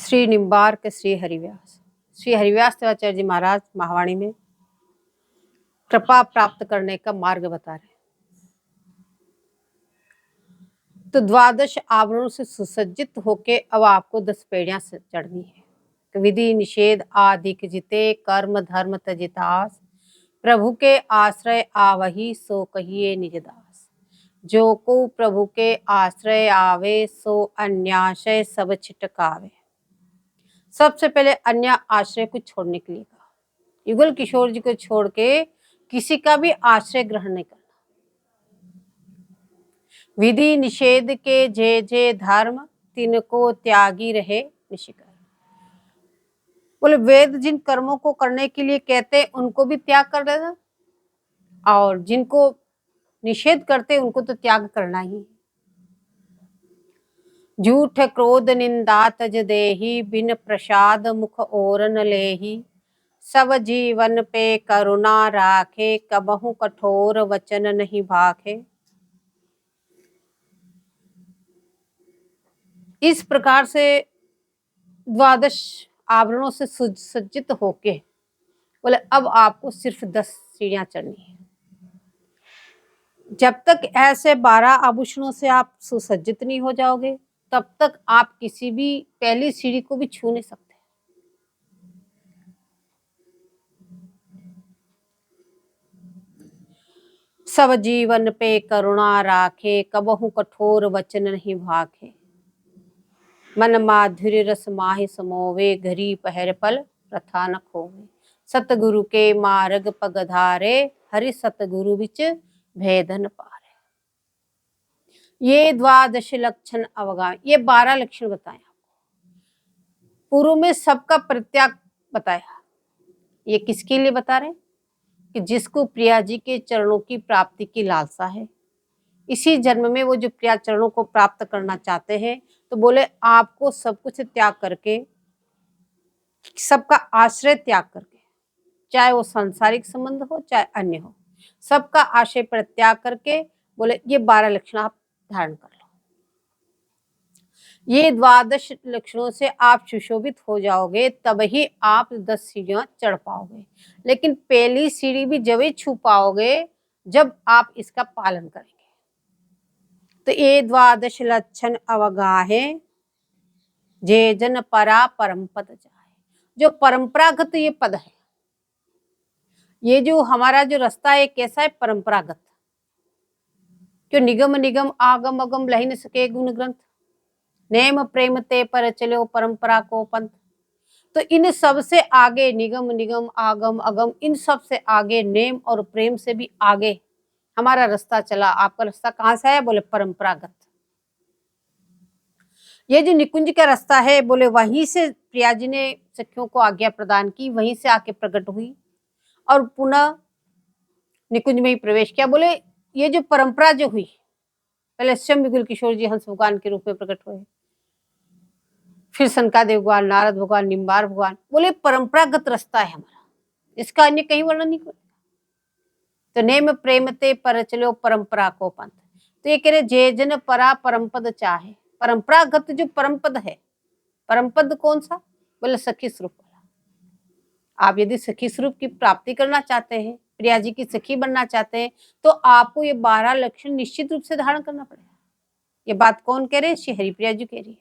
श्री निम्बार्क श्री हरिव्यास देवाचार्य जी महाराज महावाणी में कृपा प्राप्त करने का मार्ग बता रहे हैं। तो द्वादश आवरणों से सुसज्जित होके अब आपको 10 पेड़ियां चढ़नी है। तो विधि निषेध आदिक जिते कर्म धर्म तजितास, प्रभु के आश्रय आवही सो कहिए निज दास। जो को प्रभु के आश्रय आवे सो अन्याशय सब छिटकावे। सबसे पहले अन्य आश्रय को छोड़ने के लिए कहा। युगल किशोर जी को छोड़ के किसी का भी आश्रय ग्रहण नहीं करना। विधि निषेध के जे जे धर्म तिनको त्यागी रहे निशिकर। बोले वेद जिन कर्मों को करने के लिए कहते उनको भी त्याग कर देना, और जिनको निषेध करते उनको तो त्याग करना ही। झूठ क्रोध निंदा तज देही, बिन प्रसाद मुख और न लेही। सब जीवन पे करुणा राखे, कबहु कठोर वचन नहीं भाखे। इस प्रकार से द्वादश आवरणों से सुसज्जित होके बोले अब आपको सिर्फ 10 सीढ़ियां चढ़नी है। जब तक ऐसे 12 आभूषणों से आप सुसज्जित नहीं हो जाओगे तब तक आप किसी भी पहली सीढ़ी को भी छू नहीं सकते। सब जीवन पे करुणा राखे, कबहु कठोर वचन नहीं भाखे। मन माधुर्य रस माहि समोवे, घरी पहर पल प्रथा न खोवे। सतगुरु के मार्ग पगधारे, हरि सतगुरु विच भेदन पारे। ये द्वादश लक्षण अवगाह, ये 12 लक्षण बताए आपको। पूर्व में सबका परित्याग बताया। ये किसके लिए बता रहे? कि जिसको प्रिया जी के चरणों की प्राप्ति की लालसा है, इसी जन्म में वो जो प्रिया चरणों को प्राप्त करना चाहते हैं, तो बोले आपको सब कुछ त्याग करके, सबका आश्रय त्याग करके, चाहे वो सांसारिक संबंध हो चाहे अन्य हो, सबका आश्रय पर त्याग करके बोले ये 12 लक्षण आप धारण कर लो। ये द्वादश लक्षणों से आप सुशोभित हो जाओगे, तब ही आप 10 सीढ़ियां चढ़ पाओगे। लेकिन पहली सीढ़ी भी जब ही छू पाओगे जब आप इसका पालन करेंगे। तो ये द्वादश लक्षण अवगाहे, जे जन परा परम पद जाए। जो परंपरागत ये पद है, ये जो हमारा जो रास्ता है कैसा है? परंपरागत। क्यों? निगम निगम आगम अगम लहि न सके गुण ग्रंथ, नेम प्रेम ते पर चलो परंपरा को पंथ। तो इन सब से आगे निगम निगम आगम अगम, इन सब से आगे नेम और प्रेम से भी आगे हमारा रास्ता चला। आपका रास्ता कहाँ से है? बोले परंपरागत। ये जो निकुंज का रास्ता है, बोले वहीं से प्रिया जी ने सखियों को आज्ञा प्रदान की, वहीं से आके प्रकट हुई और पुनः निकुंज में ही प्रवेश किया। बोले ये जो परंपरा जो हुई, पहले स्वयं युगल किशोर जी हंस भगवान के रूप में प्रकट हुए, फिर सनकादेव भगवान, नारद भगवान, निम्बार भगवान। बोले परंपरागत रास्ता है हमारा, इसका अन्य कहीं वर्णन नहीं करेगा। तो नेम प्रेम ते पर चलो परंपरा को पंथ। तो ये कह रहे जे जन परा परम पद चाहे। परंपरागत जो परम पद है, परम पद कौन सा? बोले सखी स्वरूप वाला। आप यदि सखी स्वरूप की प्राप्ति करना चाहते हैं, प्रिया जी की सखी बनना चाहते हैं, तो आपको ये 12 लक्षण निश्चित रूप से धारण करना पड़ेगा। ये बात कौन कह रहे हैं? श्री हरिप्रिया जी कह रही है।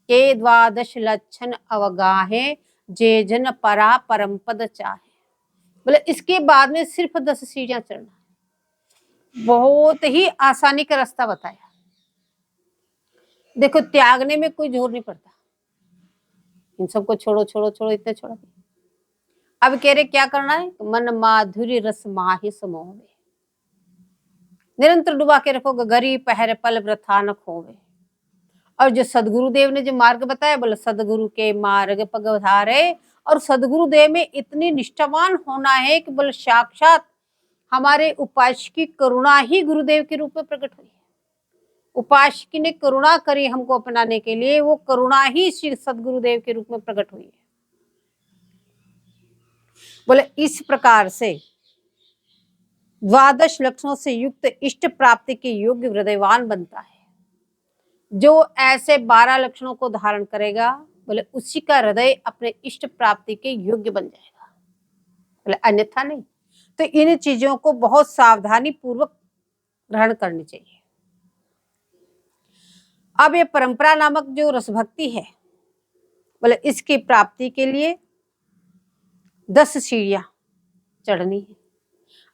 के द्वादश लक्षण अवगाहे, जे जन परा परम पद चाहे। बोले इसके बाद में सिर्फ 10 सीढ़ियां चढ़ना है। बहुत ही आसानी का रास्ता बताया। देखो त्यागने में कोई जोर नहीं पड़ता। इन सबको छोड़ो छोड़ो छोड़ो, इतने छोड़ो। अब कह रहे क्या करना है? मन माधुर्य रस माहि समोवे। निरंतर डुबा के रखो, गगरी पहर पल वृथा न खोवे। और जो सदगुरुदेव ने जो मार्ग बताया, बोले सदगुरु के मार्ग पगधारे। और सदगुरुदेव में इतनी निष्ठावान होना है कि बोले साक्षात हमारे उपास्य की करुणा ही गुरुदेव के रूप में प्रकट हुई है। उपास्य ने करुणा करी हमको अपनाने के लिए, वो करुणा ही श्री सदगुरुदेव के रूप में प्रकट हुई है। बोले इस प्रकार से द्वादश लक्षणों से युक्त इष्ट प्राप्ति के योग्य हृदयवान बनता है। जो ऐसे 12 लक्षणों को धारण करेगा बोले उसी का हृदय अपने इष्ट प्राप्ति के योग्य बन जाएगा, बोले अन्यथा नहीं। तो इन चीजों को बहुत सावधानी पूर्वक ग्रहण करनी चाहिए। अब ये परंपरा नामक जो रसभक्ति है, बोले इसकी प्राप्ति के लिए 10 सीढ़ियां चढ़नी है।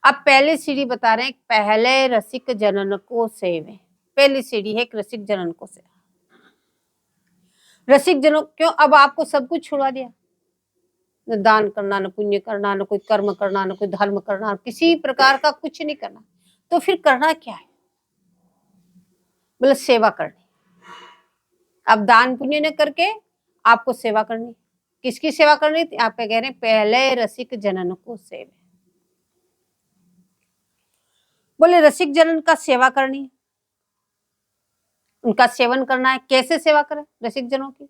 अब पहली सीढ़ी बता रहे हैं, पहले रसिक जनन को सेवे। पहली सीढ़ी है रसिक जनन को सेवा। रसिक जनों क्यों? अब आपको सब कुछ छुड़ा दिया, न दान करना, न पुण्य करना, न कोई कर्म करना, न कोई धर्म करना, किसी प्रकार का कुछ नहीं करना। तो फिर करना क्या है? बोले सेवा करनी। अब दान पुण्य न करके आपको सेवा करनी। किसकी सेवा करनी? आप कह रहे हैं पहले रसिक जनन को सेवे। बोले रसिक जनन का सेवा करनी है, उनका सेवन करना है। कैसे सेवा करें रसिक जनों की?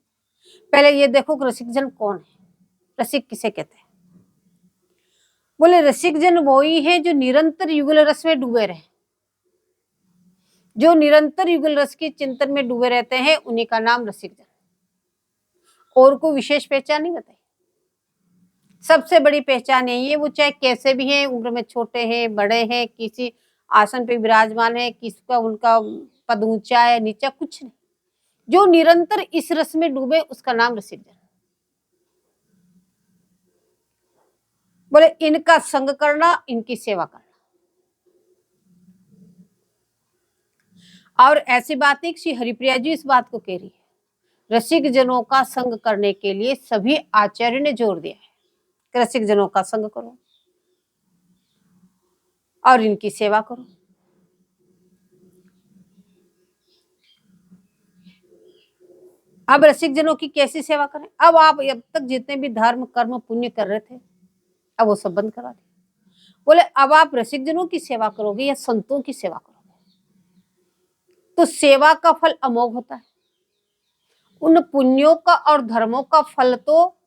पहले ये देखो कि रसिक जन कौन है, रसिक किसे कहते हैं। बोले रसिक जन वही है जो निरंतर युगल रस में डूबे रहे, जो निरंतर युगल रस के चिंतन में डूबे रहते हैं, उन्हीं का नाम रसिक जन। और कोई विशेष पहचान नहीं बताई। सबसे बड़ी पहचान यही है, वो चाहे कैसे भी हैं, उम्र में छोटे हैं, बड़े हैं, किसी आसन पे विराजमान है, किसका उनका पद ऊंचा है नीचा, कुछ नहीं। जो निरंतर इस रस में डूबे उसका नाम रसिक जन। बोले इनका संग करना, इनकी सेवा करना। और ऐसी बात है कि श्री हरिप्रिया जी इस बात को कह रही है, रसिक जनों का संग करने के लिए सभी आचार्य ने जोर दिया है कि रसिक जनों का संग करो और इनकी सेवा करो। अब रसिक जनों की कैसी सेवा करें? अब आप अब तक जितने भी धर्म कर्म पुण्य कर रहे थे, अब वो सब बंद करा दिया। बोले अब आप रसिक जनों की सेवा करोगे या संतों की सेवा करोगे, तो सेवा का फल अमोघ होता है। उन पुण्यों का और धर्मों का फल तो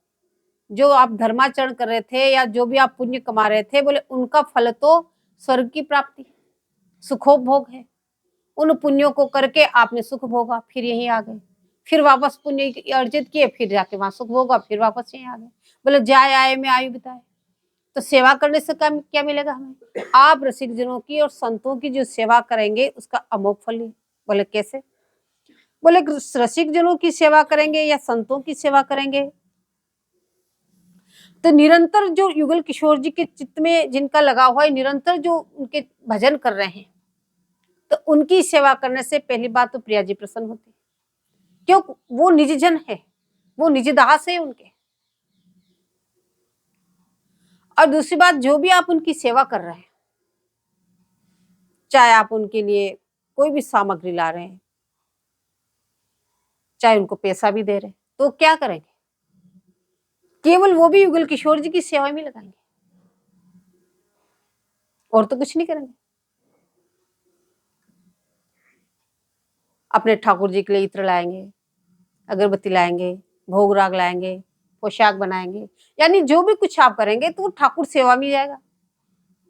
जो आप धर्माचरण कर रहे थे या जो भी आप पुण्य कमा रहे थे, बोले उनका फल तो स्वर्ग की प्राप्ति, सुखोपभोग है। उन पुण्यों को करके आपने सुख भोगा, फिर यहीं आ गए, फिर वापस पुण्य अर्जित किए, फिर जाके वहां सुख भोगा, फिर वापस यहीं आ गए। बोले जाए आए में आयु बिताए। तो सेवा करने से क्या मिलेगा हमें? आप रसिक जनों की और संतों की जो सेवा करेंगे उसका अमोघ फल है। बोले कैसे? बोले रसिक जनों की सेवा करेंगे या संतों की सेवा करेंगे तो निरंतर जो युगल किशोर जी के चित्त में जिनका लगा हुआ है, निरंतर जो उनके भजन कर रहे हैं, तो उनकी सेवा करने से पहली बात तो प्रिया जी प्रसन्न होती, क्यों? वो निज जन है, वो निज दास है उनके। और दूसरी बात, जो भी आप उनकी सेवा कर रहे हैं, चाहे आप उनके लिए कोई भी सामग्री ला रहे हैं, चाहे उनको पैसा भी दे रहे हैं, तो क्या करेंगे? केवल वो भी युगल किशोर जी की सेवा में लगाएंगे, और तो कुछ नहीं करेंगे। अपने ठाकुर जी के लिए इत्र लाएंगे, अगरबत्ती लाएंगे, भोग राग लाएंगे, पोशाक बनाएंगे, यानी जो भी कुछ आप करेंगे तो वो ठाकुर सेवा में जाएगा।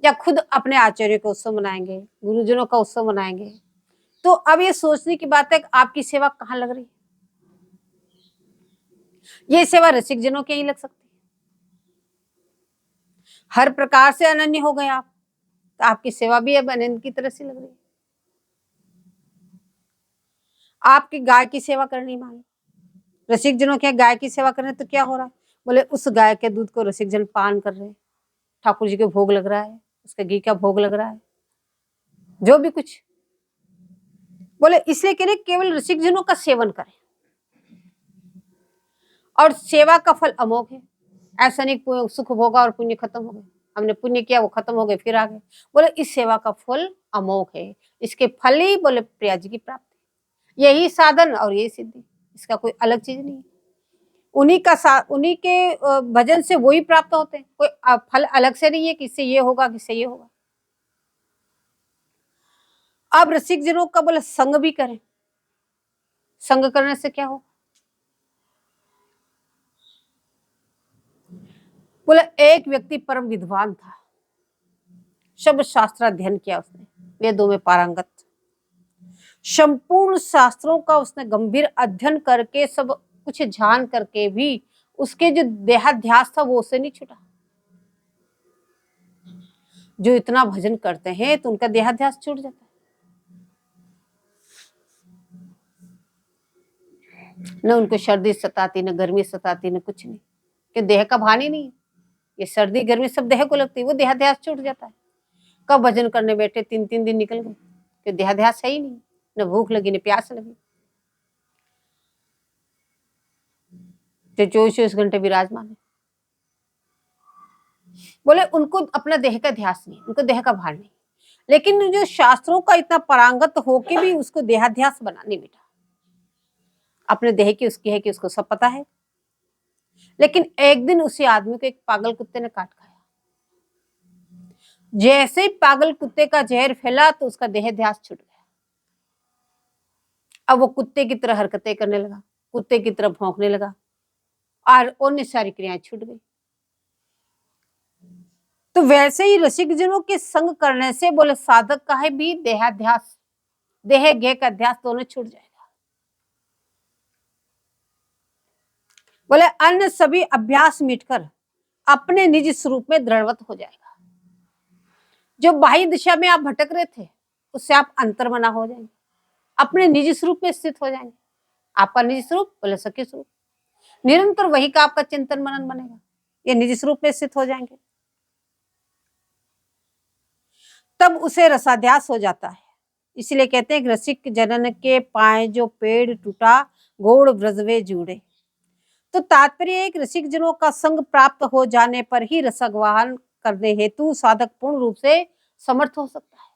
या खुद अपने आचार्य का उत्सव मनाएंगे, गुरुजनों का उत्सव मनाएंगे। तो अब ये सोचने की बात है कि आपकी सेवा कहाँ लग रही है। ये सेवा रसिक जनों के ही लग सकती है। हर प्रकार से अनन्य हो गए आप, तो आपकी सेवा भी अब अनन्य की तरह से लग रही है। आपकी गाय की सेवा करनी, मान रसिक जनों के गाय की सेवा करने, तो क्या हो रहा है? बोले उस गाय के दूध को रसिक जन पान कर रहे हैं, ठाकुर जी के भोग लग रहा है, उसके घी का भोग लग रहा है, जो भी कुछ। बोले इसलिए कह रहे केवल रसिक जनों का सेवन करें, और सेवा का फल अमोघ है। ऐसा नहीं सुख भोगा और पुण्य खत्म हो गए, हमने पुण्य किया वो खत्म हो गए फिर आ गए। बोले इस सेवा का फल अमोघ है, इसके फल ही बोले प्रिया जी की प्राप्ति, यही साधन और यही सिद्धि, इसका कोई अलग चीज नहीं है। उन्हीं के भजन से वही प्राप्त होते हैं, कोई फल अलग से नहीं है कि इससे ये होगा किससे ये होगा। अब रसिक जनों का बोले संग भी करें, संग करने से क्या हो? बोले एक व्यक्ति परम विद्वान था, शब्द शास्त्र अध्ययन किया उसने, वेदों में पारंगत, संपूर्ण शास्त्रों का उसने गंभीर अध्ययन करके सब कुछ जान करके भी उसके जो देहाध्यास था वो उससे नहीं छूटा। जो इतना भजन करते हैं तो उनका देहाध्यास छूट जाता है। न उनको सर्दी सताती, न गर्मी सताती, न कुछ नहीं, कि देह का भान ही नहीं। ये सर्दी गर्मी सब देह को लगती है, वो देहाध्यास छूट जाता है। कब भजन करने बैठे 3-3 दिन निकल गए, कि देहाध्यास है ही नहीं, न भूख लगी न प्यास लगी, जो 24-24 घंटे विराजमान है। बोले उनको अपना देह का ध्यास नहीं, उनको देह का भान नहीं। लेकिन जो शास्त्रों का इतना पारंगत होके भी उसको देहाध्यास बना नहीं बेटा। अपने देह की उसकी है कि उसको सब पता है। लेकिन एक दिन उसी आदमी को एक पागल कुत्ते ने काट खाया। जैसे ही पागल कुत्ते का जहर फैला तो उसका देह ध्यास छूट गया। अब वो कुत्ते की तरह हरकतें करने लगा, कुत्ते की तरह भौंकने लगा और अन्य सारी क्रियाएं छूट गई। तो वैसे ही रसिक जनों के संग करने से बोले साधक का है भी देहाध्यास, देह गेह का अध्यास दोनों छूट जाएगा। बोले अन्य सभी अभ्यास मिटकर अपने निज स्वरूप में दृढ़वत हो जाएगा। जो बाह्य दिशा में आप भटक रहे थे उससे आप अंतर्मना हो जाएंगे, अपने निज स्वरूप में स्थित हो जाएंगे। आपका निज स्वरूप बोले सखी स्वरूप, निरंतर वही का आपका चिंतन मनन बनेगा, ये निज स्वरूप में स्थित हो जाएंगे। तब उसे रसाध्यास हो जाता है। इसलिए कहते हैं कि रसिक जनन के पाए जो पेड़ टूटा गोड़ ब्रजवे जुड़े। तो तात्पर्य एक रसिक जनों का संग प्राप्त हो जाने पर ही रसग्वाहन करने हेतु साधक पूर्ण रूप से समर्थ हो सकता है।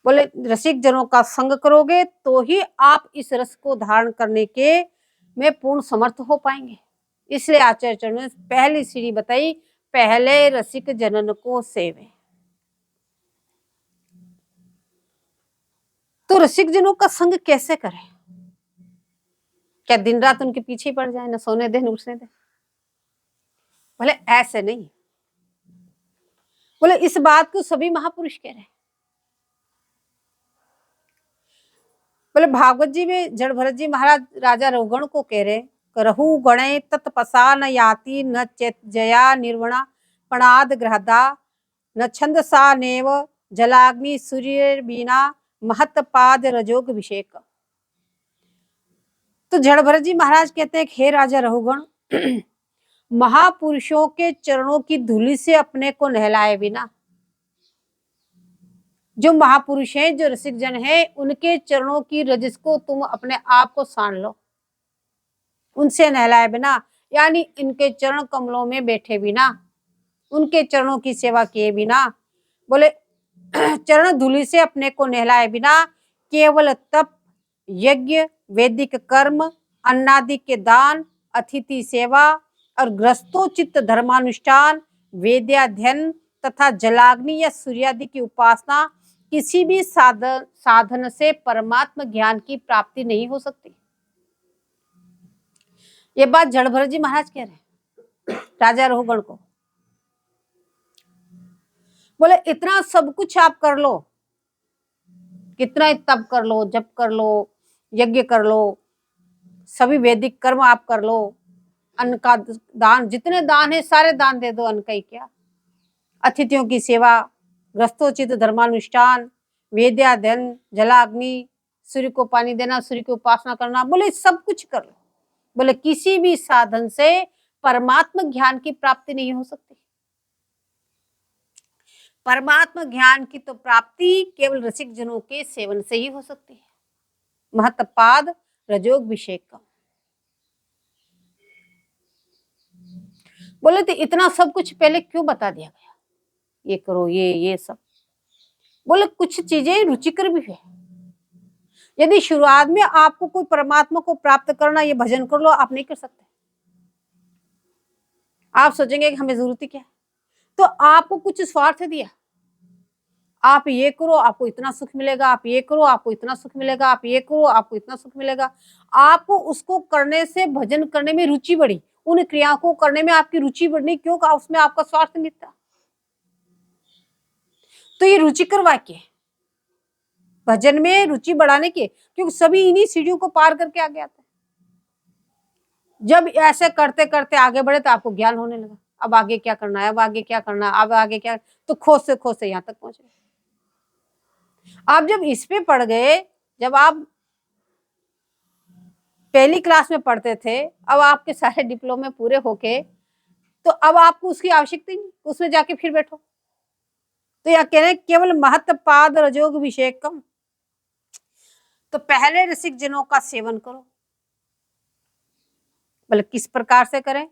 बोले रसिक जनों का संग करोगे तो ही आप इस रस को धारण करने के में पूर्ण समर्थ हो पाएंगे। इसलिए आचार्य चरणों ने पहली सीढ़ी बताई, पहले रसिक जनन को सेवे। तो रसिक जनों का संग कैसे करें? क्या दिन रात उनके पीछे पड़ जाए, न सोने दे न उठने दे? बोले ऐसे नहीं। बोले इस बात को सभी महापुरुष कह रहे हैं। बोले भागवत जी में जड़ भरत जी महाराज राजा रघुगण को कह रहे, रहु गणे तत्पसा न याति न चेत जया निर्वणा पणाद ग्रहदा न छंदसा नेव जलाग्नि सूर्य बीना महत्पाद रजोग अभिषेक। तो जड़ भरत जी महाराज कहते हैं, हे राजा रघुगण, महापुरुषों के चरणों की धूलि से अपने को नहलाए बिना, जो महापुरुष हैं, जो रसिक जन हैं, उनके चरणों की रजस को तुम अपने आप को सान लो, उनसे नहलाए बिना, यानी इनके चरण कमलों में बैठे बिना, उनके चरणों की सेवा किए बिना, बोले चरण धूलि से अपने को नहलाए बिना केवल तप, यज्ञ, वैदिक कर्म, अन्नादि के दान, अतिथि सेवा और ग्रस्तोचित धर्मानुष्ठान, वेद्याध्ययन तथा जलाग्नि या सूर्यादि की उपासना, किसी भी साधन से परमात्म ज्ञान की प्राप्ति नहीं हो सकती। ये बात जड़ भरत जी महाराज कह रहे हैं राजा रघुगण को। बोले इतना सब कुछ आप कर लो, कितना तप कर लो, जप कर लो, यज्ञ कर लो, सभी वैदिक कर्म आप कर लो, अन्न का दान, जितने दान है सारे दान दे दो, अन्न का ही क्या, अतिथियों की सेवा, ग्रस्तोचित धर्मानुष्ठान, वेद्याध्ययन, जलाग्नि, सूर्य को पानी देना, सूर्य की उपासना करना, बोले सब कुछ कर लो। बोले किसी भी साधन से परमात्म ज्ञान की प्राप्ति नहीं हो सकती। परमात्म ज्ञान की तो प्राप्ति केवल रसिक जनों के सेवन से ही हो सकती है। महत्पाद रजोग अभिषेक का। बोले तो इतना सब कुछ पहले क्यों बता दिया गया, ये करो ये सब? बोले कुछ चीजें रुचिकर भी है। यदि शुरुआत में आपको कोई परमात्मा को प्राप्त करना, ये भजन कर लो, आप नहीं कर सकते। आप सोचेंगे कि हमें जरूरत ही क्या है, तो आपको कुछ स्वार्थ दिया, आप ये करो आपको इतना सुख मिलेगा, आप ये करो आपको इतना सुख मिलेगा, आप ये करो आपको इतना सुख मिलेगा। आपको उसको करने से भजन करने में रुचि बढ़ी, उन क्रियाओं को करने में आपकी रुचि बढ़नी, क्यों? उसमें आपका स्वार्थ नहीं था। तो ये रुचिकर वाक्य है भजन में रुचि बढ़ाने के, क्योंकि सभी इन्हीं सीढ़ियों को पार करके आगे आते हैं। जब ऐसे करते करते आगे बढ़े तो आपको ज्ञान होने लगा, अब आगे क्या करना है, अब आगे क्या करना है, अब आगे क्या, तो खोज से यहाँ तक पहुंचे। आप जब इस पे पढ़ गए, जब आप पहली क्लास में पढ़ते थे, अब आपके सारे डिप्लोमे पूरे होके, तो अब आपको उसकी आवश्यकता ही नहीं, उसमें जाके फिर बैठो। तो यह कह रहे केवल महत्व पाद रजोग अभिषेकम, तो पहले रसिक जनों का सेवन करो। बोले किस प्रकार से करें?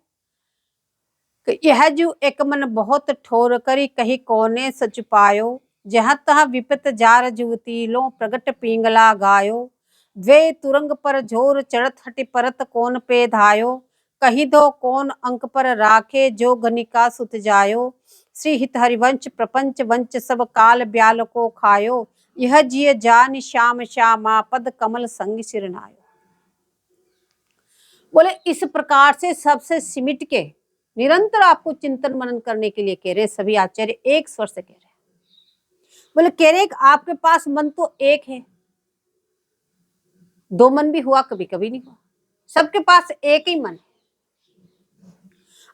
कि यह जो एक मन बहुत ठोर करी कही कोने सच पायो, जहां तह विपत जार जुवती लो प्रगट पिंगला गायो, वे तुरंग पर झोर चढ़त हटि परत कोन पे धायो, कही दो कौन अंक पर राखे जो गनिका सुत जायो, श्री हित हरिवंश प्रपंच वंच सब काल ब्याल को खायो, यह जिय जान श्याम श्यामा पद कमल संग सिरनायो। बोले इस प्रकार से सबसे सिमट के निरंतर आपको चिंतन मनन करने के लिए कह रहे सभी आचार्य एक स्वर से कह रहे। बोले कह रहे आपके पास मन तो एक है, दो मन भी हुआ कभी कभी नहीं हुआ, सबके पास एक ही मन है।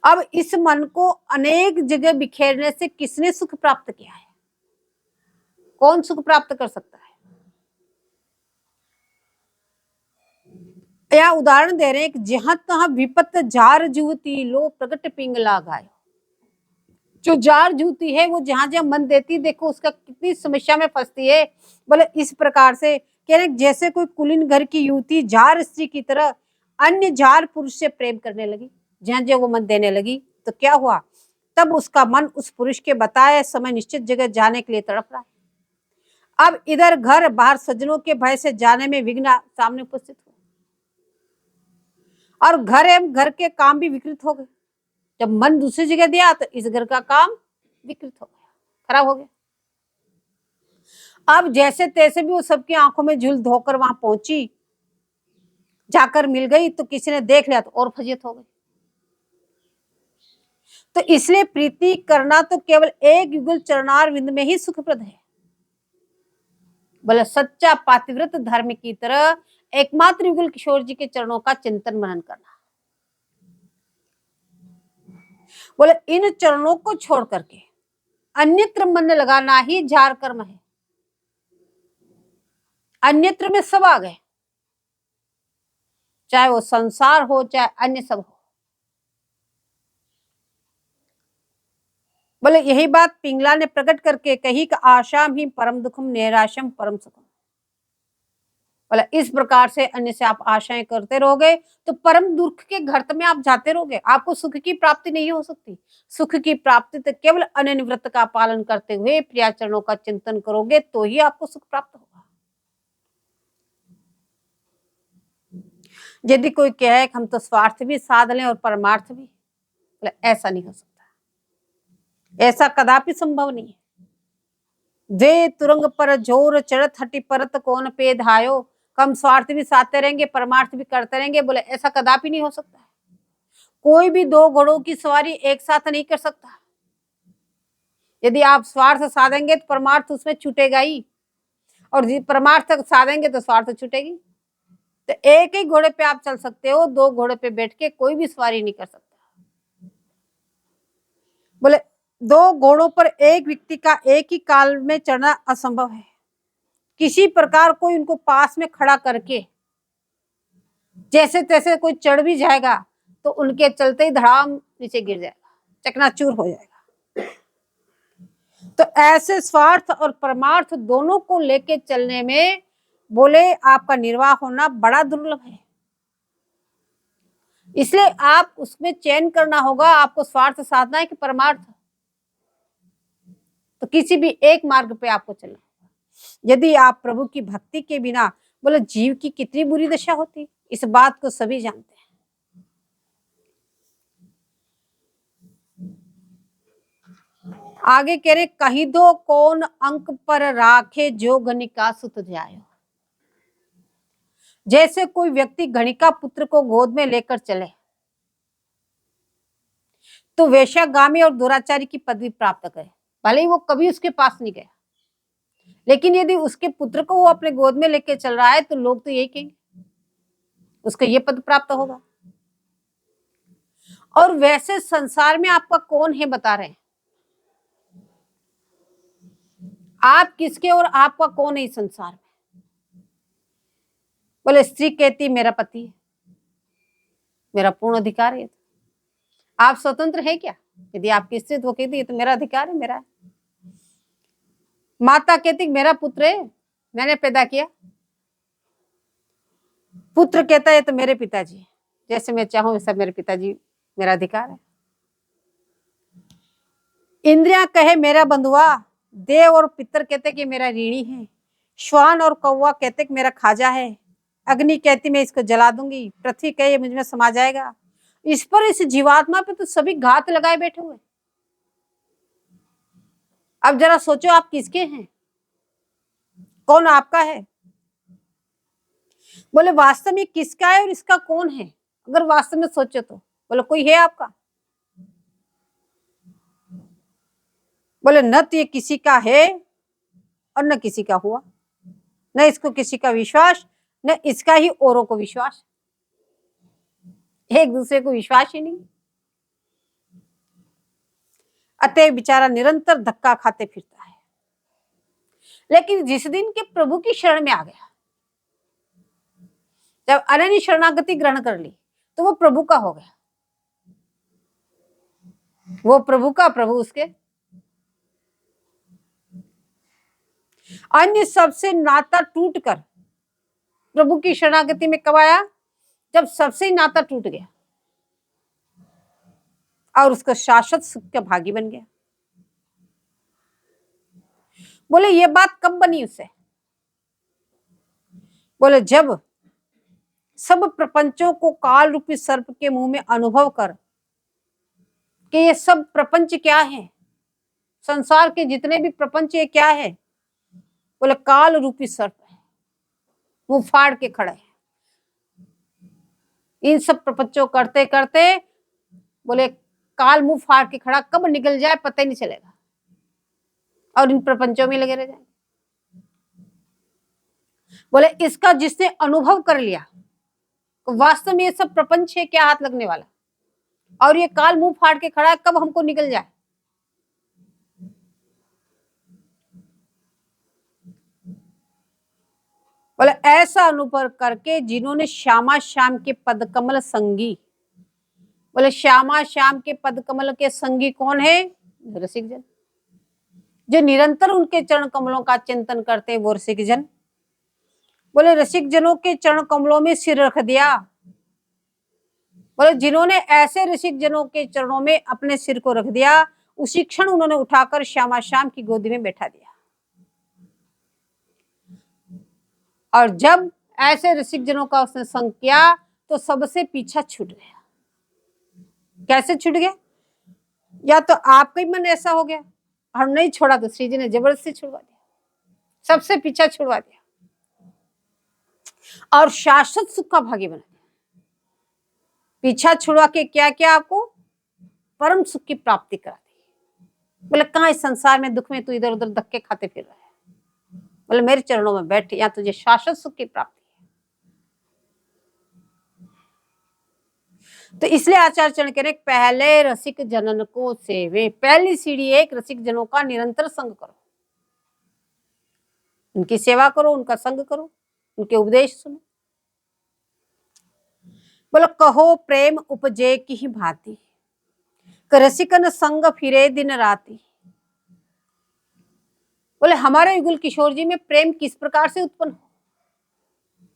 अब इस मन को अनेक जगह बिखेरने से किसने सुख प्राप्त किया है? कौन सुख प्राप्त कर सकता है? या उदाहरण दे रहे हैं, जहां तहां विपत जार जुवती लो प्रगट पिंगला गायो। जो जार जूती है वो जहां जहां मन देती, देखो उसका कितनी समस्या में फंसती है। बोले इस प्रकार से कह रहे जैसे कोई कुलीन घर की युवती जार स्त्री की तरह अन्य जार पुरुष से प्रेम करने लगी, जहां जहां वो मन देने लगी, तो क्या हुआ? तब उसका मन उस पुरुष के बताए समय निश्चित जगह जाने के लिए तड़प रहा है। अब इधर घर बाहर सज्जनों के भय से जाने में विघ्न सामने उपस्थित हुआ, और घर एवं घर के काम भी विकृत हो गए। जब मन दूसरी जगह दिया तो इस घर का काम विकृत हो गया, खराब हो गया। अब जैसे तैसे भी वो सबकी आंखों में झूल धोकर वहां पहुंची, जाकर मिल गई तो किसी ने देख लिया तो और फजियत हो गई। तो इसलिए प्रीति करना तो केवल एक युगल चरणार विंद में ही सुखप्रद है। बोले सच्चा पातिव्रत धर्म की तरह एकमात्र युगल किशोर जी के चरणों का चिंतन मनन करना। बोले इन चरणों को छोड़ करके अन्यत्र मन लगाना ही जार कर्म है। अन्यत्र में सब आ गए, चाहे वो संसार हो चाहे अन्य सब हो। बोले यही बात पिंगला ने प्रकट करके कही कि आशाम ही परम दुखम निराशम परम सुखम। बोले इस प्रकार से अन्य से आप आशाएं करते रहोगे तो परम दुख के घर्त में आप जाते रहोगे, आपको सुख की प्राप्ति नहीं हो सकती। सुख की प्राप्ति तो केवल अनन्य व्रत का पालन करते हुए प्रियाचरणों का चिंतन करोगे तो ही आपको सुख प्राप्त होगा। यदि कोई कहे हम तो स्वार्थ भी साध लें और परमार्थ भी, ऐसा नहीं हो सकता, ऐसा कदापि संभव नहीं है। वे तुरंग पर जोर चढ़त हटी परत कौन पे धायो, कम स्वार्थ भी साधते रहेंगे परमार्थ भी करते रहेंगे। बोले ऐसा कदापि नहीं हो सकता है। कोई भी दो घोड़ों की सवारी एक साथ नहीं कर सकता। यदि आप स्वार्थ साधेंगे तो परमार्थ उसमें छूटेगा ही, और परमार्थ साधेंगे तो स्वार्थ छूटेगी। तो एक ही घोड़े पे आप चल सकते हो, दो घोड़े पे बैठ के कोई भी सवारी नहीं कर सकता। बोले दो घोड़ों पर एक व्यक्ति का एक ही काल में चढ़ना असंभव है। किसी प्रकार कोई उनको पास में खड़ा करके जैसे तैसे कोई चढ़ भी जाएगा तो उनके चलते ही धड़ाम नीचे गिर जाएगा, चकनाचूर हो जाएगा। तो ऐसे स्वार्थ और परमार्थ दोनों को लेके चलने में बोले आपका निर्वाह होना बड़ा दुर्लभ है। इसलिए आप उसमें चयन करना होगा, आपको स्वार्थ साधना है कि परमार्थ। तो किसी भी एक मार्ग पे आपको चलना होगा। यदि आप प्रभु की भक्ति के बिना, बोले जीव की कितनी बुरी दशा होती, इस बात को सभी जानते हैं। आगे कह रहे कहीं दो कौन अंक पर राखे जो गणिका सुत जायो। जैसे कोई व्यक्ति गणिका पुत्र को गोद में लेकर चले तो वेश्यागामी और दुराचारी की पदवी प्राप्त करे, भले ही वो कभी उसके पास नहीं गया, लेकिन यदि उसके पुत्र को वो अपने गोद में लेके चल रहा है तो लोग तो यही कहेंगे उसको ये पद प्राप्त होगा। और वैसे संसार में आपका कौन है बता रहे हैं? आप किसके और आपका कौन है इस संसार में? बोले स्त्री कहती मेरा पति है, मेरा पूर्ण अधिकार है। आप स्वतंत्र है क्या? यदि आपकी स्त्री वो कहती है तो मेरा अधिकार है, मेरा है। माता कहती मेरा पुत्र है, मैंने पैदा किया। पुत्र कहता है तो मेरे पिताजी, जैसे मैं चाहूं वैसा मेरे पिताजी, मेरा अधिकार है। इंद्रियां कहे मेरा बंधुआ, देव और पितर कहते कि मेरा ऋणी है, श्वान और कौवा कहते कि मेरा खाजा है, अग्नि कहती मैं इसको जला दूंगी, पृथ्वी कहे मुझ में समा जाएगा। इस पर, इस जीवात्मा पे तो सभी घात लगाए बैठे हुए। अब जरा सोचो आप किसके हैं, कौन आपका है? बोले वास्तव में किसका है और इसका कौन है? अगर वास्तव में सोचो तो बोले कोई है आपका? बोले न तो ये किसी का है और न किसी का हुआ, न इसको किसी का विश्वास, न इसका ही औरों को विश्वास। एक दूसरे को विश्वास ही नहीं। अतः बेचारा निरंतर धक्का खाते फिरता है। लेकिन जिस दिन के प्रभु की शरण में आ गया, जब अनन्य शरणागति ग्रहण कर ली, तो वो प्रभु का हो गया। वो प्रभु का, प्रभु उसके। अन्य सबसे नाता टूटकर प्रभु की शरणागति में कब आया? जब सबसे नाता टूट गया और उसका शाश्वत सुख का भागी बन गया। बोले ये बात कब बनी उसे? बोले जब सब प्रपंचों को काल रूपी सर्प के मुंह में अनुभव कर कि ये सब प्रपंच क्या है, संसार के जितने भी प्रपंच ये क्या है? बोले काल रूपी सर्प है, मुंह फाड़ के खड़ा है। इन सब प्रपंचों करते करते बोले काल मुंह फाड़ के खड़ा, कब निकल जाए पता ही नहीं चलेगा और इन प्रपंचों में लगे रह जाए। बोले इसका जिसने अनुभव कर लिया तो वास्तव में ये सब प्रपंच है, क्या हाथ लगने वाला, और ये काल मुंह फाड़ के खड़ा है, कब हमको निकल जाए। बोले ऐसा अनुभव करके जिन्होंने श्यामा श्याम के पद कमल संगी। बोले श्यामा श्याम के पद कमल के संगी कौन है? रसिक जन, जो निरंतर उनके चरण कमलों का चिंतन करते हैं, वो रसिक जन। बोले रसिक जनों के चरण कमलों में सिर रख दिया। बोले जिन्होंने ऐसे रसिक जनों के चरणों में अपने सिर को रख दिया, उसी क्षण उन्होंने उठाकर श्यामा श्याम की गोदी में बैठा दिया। और जब ऐसे रसिक जनों का उसने संग किया तो सबसे पीछा छूट गया। कैसे छूट गया? या तो आपका ही मन ऐसा हो गया और नहीं छोड़ा तो श्री जी ने जबरदस्ती छुड़वा दिया, सबसे पीछा छुड़वा दिया और शाश्वत सुख का भागी बना दिया। पीछा छुड़वा के क्या क्या आपको? परम सुख की प्राप्ति करा दी। बोले कहां इस संसार में दुख में तू इधर उधर धक्के खाते फिर रहा है, बोले मेरे चरणों में बैठ, या तुझे शाश्वत सुख की प्राप्ति है। तो इसलिए आचार्य चरण कह रहे पहले रसिक जनन को सेवे। पहली सीढ़ी एक, रसिक जनों का निरंतर संग करो, उनकी सेवा करो, उनका संग करो, उनके उपदेश सुनो। बोलो कहो प्रेम उपजे की ही भांति, रसिकन संग फिरे दिन राति। बोले हमारे युगल किशोर जी में प्रेम किस प्रकार से उत्पन्न हो?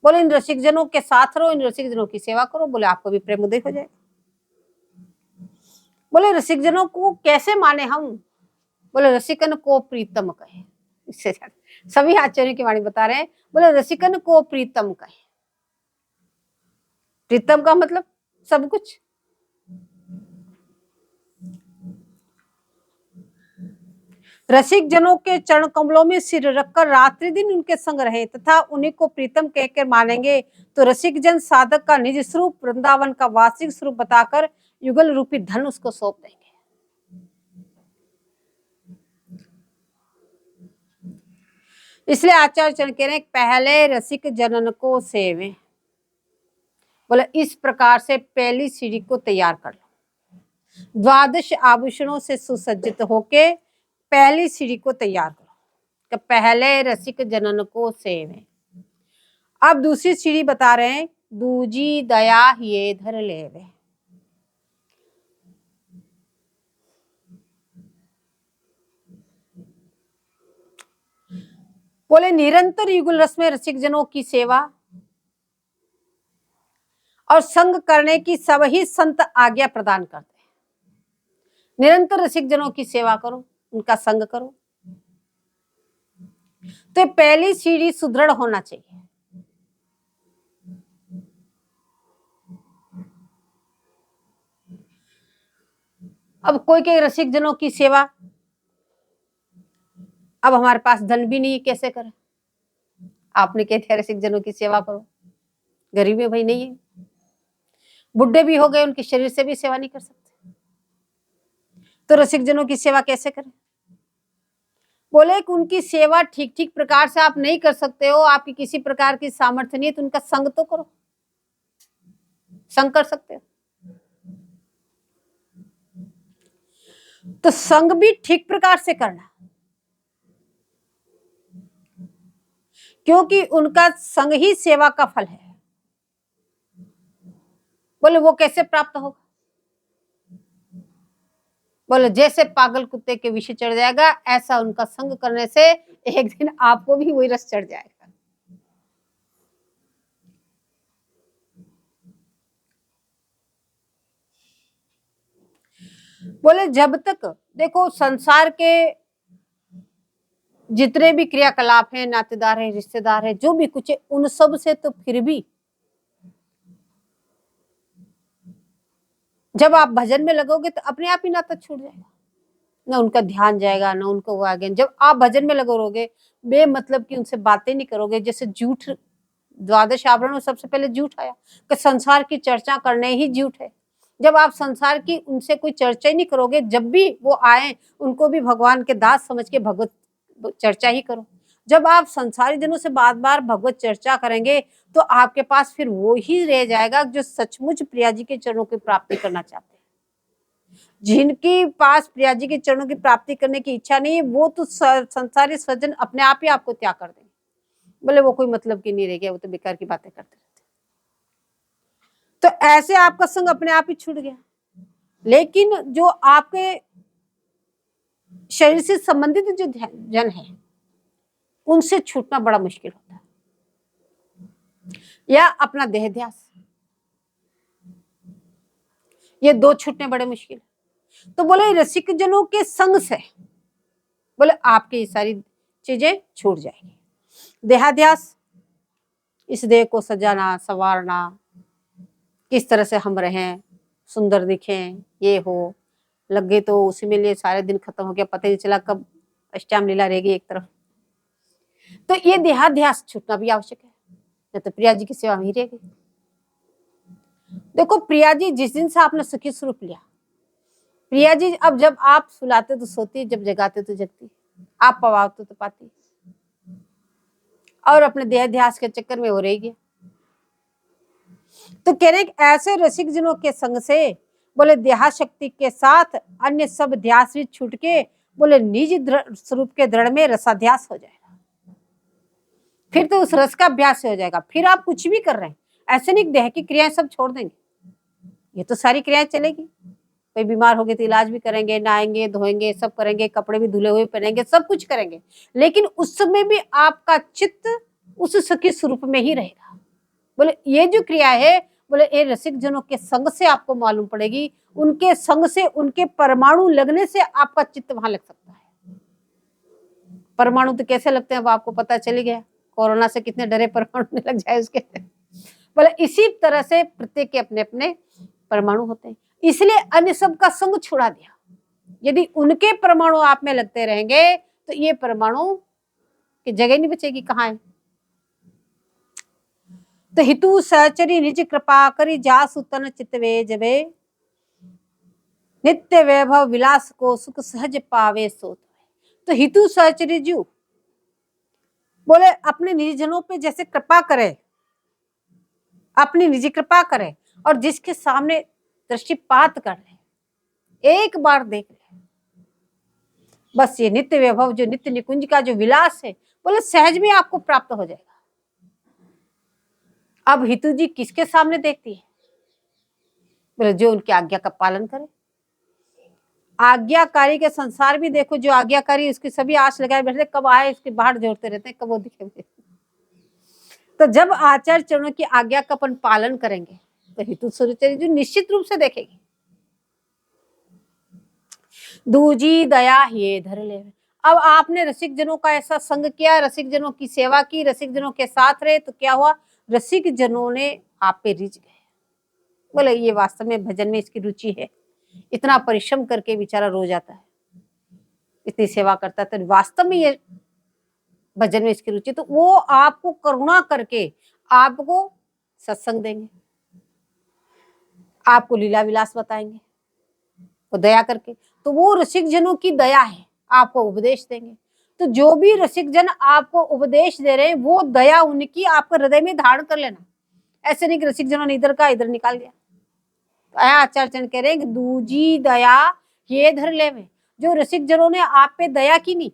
बोले इन रसिक जनों के साथ रहो, इन रसिक जनों की सेवा करो, बोले आपको भी प्रेम उदय हो जाएगा। बोले रसिक जनों को कैसे माने हम? बोले रसिकन को प्रीतम कहे। इससे सभी आचार्य की वाणी बता रहे हैं। बोले रसिकन को प्रीतम कहे। प्रीतम का मतलब सब कुछ। रसिक जनों के चरण कमलों में सिर रखकर रात्रि दिन उनके संग रहे तथा उन्हीं को प्रीतम कहकर मानेंगे तो रसिक जन साधक का निज स्वरूप वृंदावन का वास्तविक स्वरूप बताकर युगल रूपी धन उसको सौंप देंगे। इसलिए आचार्य चरण कह रहे हैं पहले रसिक जनन को सेवे। बोले इस प्रकार से पहली सीढ़ी को तैयार कर लो। द्वादश आभूषणों से सुसज्जित होके पहली सीढ़ी को तैयार करो कि पहले रसिक जनन को सेवे। अब दूसरी सीढ़ी बता रहे हैं, दूजी दया ये धर लेवे। बोले निरंतर युगल रस में रसिक जनों की सेवा और संग करने की सब ही संत आज्ञा प्रदान करते हैं। निरंतर रसिक जनों की सेवा करो, उनका संग करो। तो पहली सीढ़ी सुदृढ़ होना चाहिए। अब कोई के रसिक जनों की सेवा, अब हमारे पास धन भी नहीं, कैसे करें? आपने कहते हैं रसिक जनों की सेवा करो, गरीब है भाई, नहीं है, बुढ़े भी हो गए, उनके शरीर से भी सेवा नहीं कर सकते, तो रसिक जनों की सेवा कैसे करें? बोले कि उनकी सेवा ठीक ठीक प्रकार से आप नहीं कर सकते हो, आपकी किसी प्रकार की सामर्थ्य नहीं है, तो उनका संग तो करो, संग कर सकते हो। तो संग भी ठीक प्रकार से करना, क्योंकि उनका संग ही सेवा का फल है। बोले वो कैसे प्राप्त होगा? बोले जैसे पागल कुत्ते के विषय चढ़ जाएगा, ऐसा उनका संग करने से एक दिन आपको भी वही रस चढ़ जाएगा। बोले जब तक देखो संसार के जितने भी क्रियाकलाप हैं, नातेदार है, रिश्तेदार है, जो भी कुछ है, उन सब से तो फिर भी जब आप भजन में लगोगे तो अपने आप ही नाता छूट जाएगा, ना उनका ध्यान जाएगा, ना उनको वो आगे। जब आप भजन में लगोगे, बेमतलब की उनसे बातें नहीं करोगे, जैसे झूठ, द्वादश आवरण में सबसे पहले झूठ आया कि संसार की चर्चा करने ही झूठ है। जब आप संसार की उनसे कोई चर्चा ही नहीं करोगे, जब भी वो आए उनको भी भगवान के दास समझ के भगवत चर्चा ही करो। जब आप संसारी जनों से बार बार भगवत चर्चा करेंगे तो आपके पास फिर वो ही रह जाएगा जो सचमुच प्रिया जी के चरणों की प्राप्ति करना चाहते हैं। जिनके पास प्रिया जी के चरणों की प्राप्ति करने की इच्छा नहीं है, वो तो संसारी स्वजन अपने आप ही आपको त्याग कर देंगे। बोले वो कोई मतलब की नहीं रह गया, वो तो बेकार की बातें करते रहते। तो ऐसे आपका संग अपने आप ही छूट गया। लेकिन जो आपके शरीर से संबंधित जो जन है, उनसे छूटना बड़ा मुश्किल होता है, या अपना देह ध्यास, ये दो छूटने बड़े मुश्किल। तो बोले रसिक जनों के संग से बोले आपकी ये सारी चीजें छूट जाएगी। देहाध्यास, इस देह को सजाना संवारना, किस तरह से हम रहें, सुंदर दिखें, ये हो, लग गए तो उसी में लिए सारे दिन खत्म हो गया, पता ही नहीं चला कब अष्टयाम लीला रहेगी एक तरफ। तो ये देहाध्यास छूटना भी आवश्यक है, नहीं तो प्रिया जी की सेवा में ही रहेगी। देखो प्रिया जी जिस दिन से आपने सखी स्वरूप लिया, प्रिया जी अब जब आप सुलाते तो सोती, जब जगाते तो जगती, आप पवाते तो पाती, और अपने देहाध्यास के चक्कर में हो रहेगी। तो कह रहे ऐसे रसिक जनों के संग से बोले देहाशक्ति के साथ अन्य सब ध्यास भी छूट के बोले निज स्वरूप के दृढ़ में रसाध्यास हो जाएगा। फिर तो उस रस का अभ्यास हो जाएगा। फिर आप कुछ भी कर रहे हैं, ऐसे नहीं देह की क्रियाएं सब छोड़ देंगे, ये तो सारी क्रियाएं चलेगी। कोई बीमार हो गए तो इलाज भी करेंगे, नहाएंगे धोएंगे, सब करेंगे, कपड़े भी धुले हुए पहनेंगे, सब कुछ करेंगे, लेकिन उस समय भी आपका चित्त उस सखी स्वरूप में ही रहेगा। बोले ये जो क्रिया है, बोले ये रसिक जनों के संग से आपको मालूम पड़ेगी, उनके संग से, उनके परमाणु लगने से आपका चित्त वहां लग सकता है। परमाणु तो कैसे लगते हैं अब आपको पता चल गया, कोरोना से कितने डरे परमाणु लग जाए उसके। बोले इसी तरह से प्रत्येक के अपने अपने परमाणु होते हैं, इसलिए अन्य सब का संग छुड़ा दिया। यदि उनके परमाणु आप में लगते रहेंगे तो ये परमाणु की जगह नहीं बचेगी, कहाँ है। तो हितु सहचरी निज कृपा करी जासु तन चितवे जबे, नित्य वैभव विलास को सुख सहज पावे सोत। तो हितु सहचरी जी बोले अपने निज जनों पे जैसे कृपा करे, अपनी निजी कृपा करे, और जिसके सामने दृष्टिपात कर ले, एक बार देख ले। बस ये नित्य वैभव, जो नित्य निकुंज का जो विलास है, बोले सहज में आपको प्राप्त हो जाएगा। अब हितू जी किसके सामने देखती है? बोले जो उनकी आज्ञा का पालन करे। आज्ञाकारी के संसार भी देखो, जो आज्ञाकारी उसकी सभी आस लगाए बैठे, कब आए इसकी बाहर जोड़ते रहते हैं, कब वो दिखेंगे। तो जब आचार्य चरणों की आज्ञा का अपन पालन करेंगे तो हितु सुरचरी जो निश्चित रूप से देखेगी। दूजी दया ये धर ले। अब आपने रसिक जनों का ऐसा संग किया, रसिक जनों की सेवा की, रसिक जनों के साथ रहे, तो क्या हुआ? रसिक जनों ने आप पे रिझ गए। बोले ये वास्तव में भजन में इसकी रुचि है, इतना परिश्रम करके बेचारा रो जाता है, इतनी सेवा करता है, तो वास्तव में ये भजन में इसकी रुचि, तो वो आपको करुणा करके आपको सत्संग देंगे, आपको लीला विलास बताएंगे, वो दया करके। तो वो रसिक जनों की दया है, आपको उपदेश देंगे। तो जो भी रसिक जन आपको उपदेश दे रहे हैं, वो दया उनकी आपके हृदय में धारण कर लेना। ऐसे नहीं कि रसिक जनों ने इधर का इधर निकाल दिया। तो आचार्य चरण कह रहे हैं कि दूजी दया ये धर ले में, जो रसिक जनों ने आप पे दया की नहीं,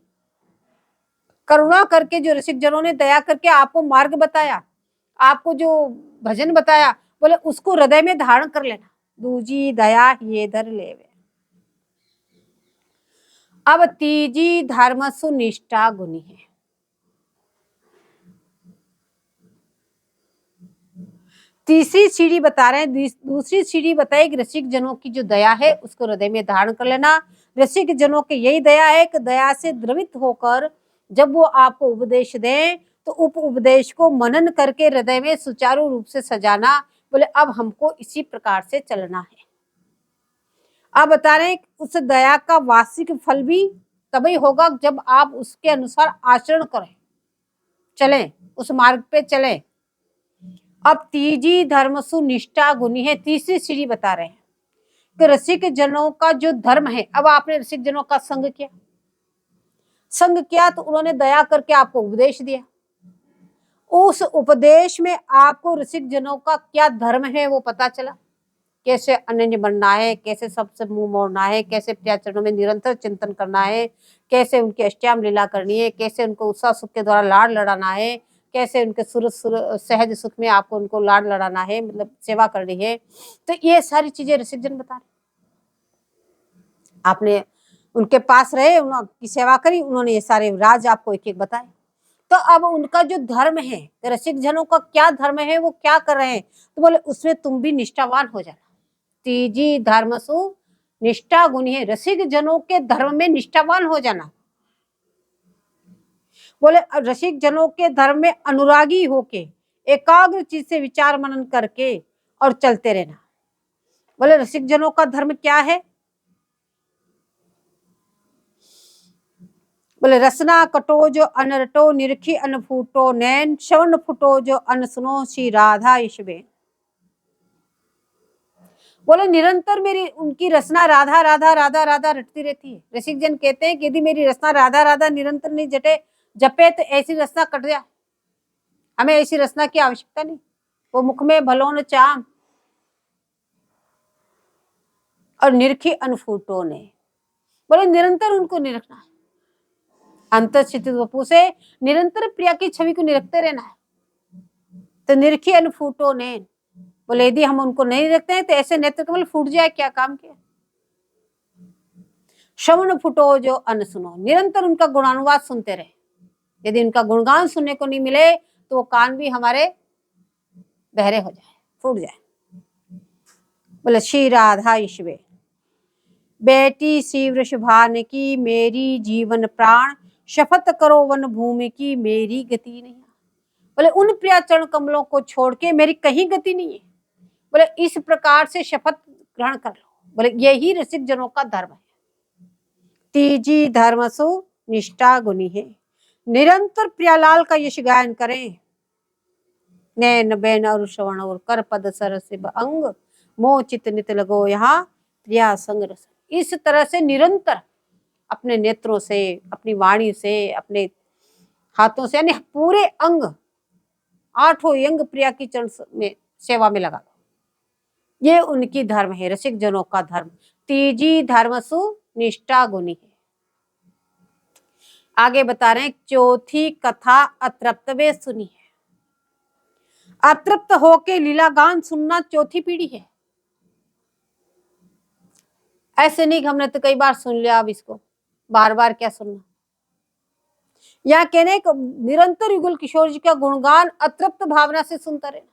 करुणा करके जो रसिक जनों ने दया करके आपको मार्ग बताया, आपको जो भजन बताया, बोले उसको हृदय में धारण कर लेना। दूजी दया ये धर लेवे। अब तीजी धर्म सुनिष्ठा गुनी है। तीसरी सीढ़ी बता रहे हैं, दूसरी सीढ़ी बताई कि रसिक जनों की जो दया है उसको हृदय में धारण कर लेना। रसिक जनों की यही दया है कि दया से द्रवित होकर जब वो आपको उपदेश दें तो उप उपदेश को मनन करके हृदय में सुचारू रूप से सजाना। बोले अब हमको इसी प्रकार से चलना है। अब बता रहे हैं उस दया का वार्षिक फल भी तभी होगा जब आप उसके अनुसार आचरण करें, चलें, उस मार्ग पे चलें। अब तीजी धर्म सुनिष्ठा गुनी है। तीसरी सीढ़ी बता रहे हैं कि रसिक जनों का जो धर्म है, अब आपने रसिक जनों का संग किया तो उन्होंने दया करके आपको उपदेश दिया। उस उपदेश में आपको रसिक जनों का क्या धर्म है वो पता चला, कैसे अनन्य बनना है, कैसे सबसे मुंह मोड़ना है, कैसे प्रिया चरणों में निरंतर चिंतन करना है, कैसे उनकी अष्टयाम लीला करनी है, कैसे उनको उत्साह सुख के द्वारा लाड़ लड़ाना है, कैसे उनके सहज सुख में आपको उनको लाड़ लड़ाना है, मतलब सेवा करनी है। तो ये सारी चीजें रसिक जन बता रहे। आपने उनके पास रहे, उनकी सेवा करी, उन्होंने ये सारे राज आपको एक एक बताए। तो अब उनका जो धर्म है, रसिक जनों का क्या धर्म है, वो क्या कर रहे हैं, तो बोले उसमें तुम भी निष्ठावान हो जाना। तीजी धर्मसु निष्ठा गुनी है, रसिक जनों के धर्म में निष्ठावान हो जाना। बोले रसिक जनों के धर्म में अनुरागी होके एकाग्र चित्त से विचार मनन करके और चलते रहना। बोले रसिक जनों का धर्म क्या है? बोले रसना कटो जो अनरटो, निरखी अनफूटो नैन, श्रवण फुटो जो अनसुनो, श्री राधा ईशबेन। बोले निरंतर मेरी उनकी रचना राधा राधा राधा राधा रटती रहती है। रसिक जन कहते हैं कि यदि मेरी रचना राधा राधा निरंतर नहीं जपे तो ऐसी रचना कट जाए, हमें ऐसी रचना की आवश्यकता नहीं। वो मुख में भलोन चाम और निरखी अनफूटो ने, बोले निरंतर उनको निरखना है, अंतर्स्थित वपु से निरंतर प्रिया की छवि को निरखते रहना है। तो निरखी अनफूटो ने, बोले यदि हम उनको नहीं रखते हैं तो ऐसे नेत्र कमल फूट जाए, क्या काम किया। श्रवण फुटो जो अन सुनो, निरंतर उनका गुणानुवाद सुनते रहे। यदि उनका गुणगान सुनने को नहीं मिले तो वो कान भी हमारे बहरे हो जाए, फूट जाए। बोले श्री राधा ईश्वे बेटी श्री वृषभान की, मेरी जीवन प्राण शपथ करो वन भूमि की, मेरी गति नहीं। बोले उन प्रिया चरण कमलों को छोड़ के मेरी कहीं गति नहीं है। बोले इस प्रकार से शपथ ग्रहण कर लो। बोले यही रसिक जनों का धर्म है। तीजी धर्मसु निष्ठा गुनी है, निरंतर प्रियालाल का यश गायन करें। नैन बैन और श्रवण और कर पद सरस अंग, मोह चित नित लगो यहाँ प्रिया संग रस। इस तरह से निरंतर अपने नेत्रों से, अपनी वाणी से, अपने हाथों से, यानी पूरे अंग, आठों अंग प्रिया की चरण में सेवा में लगा दो। ये उनकी धर्म है, रसिक जनों का धर्म। तीजी धर्मसु निष्ठा गुनी है। आगे बता रहे हैं, चौथी कथा अतृप्त वे सुनी है। अतृप्त होके लीलागान सुनना चौथी पीढ़ी है। ऐसे नहीं कि हमने तो कई बार सुन लिया, अब इसको बार बार क्या सुनना। यहाँ कहने को निरंतर युगल किशोर जी का गुणगान अतृप्त भावना से सुनता रहना।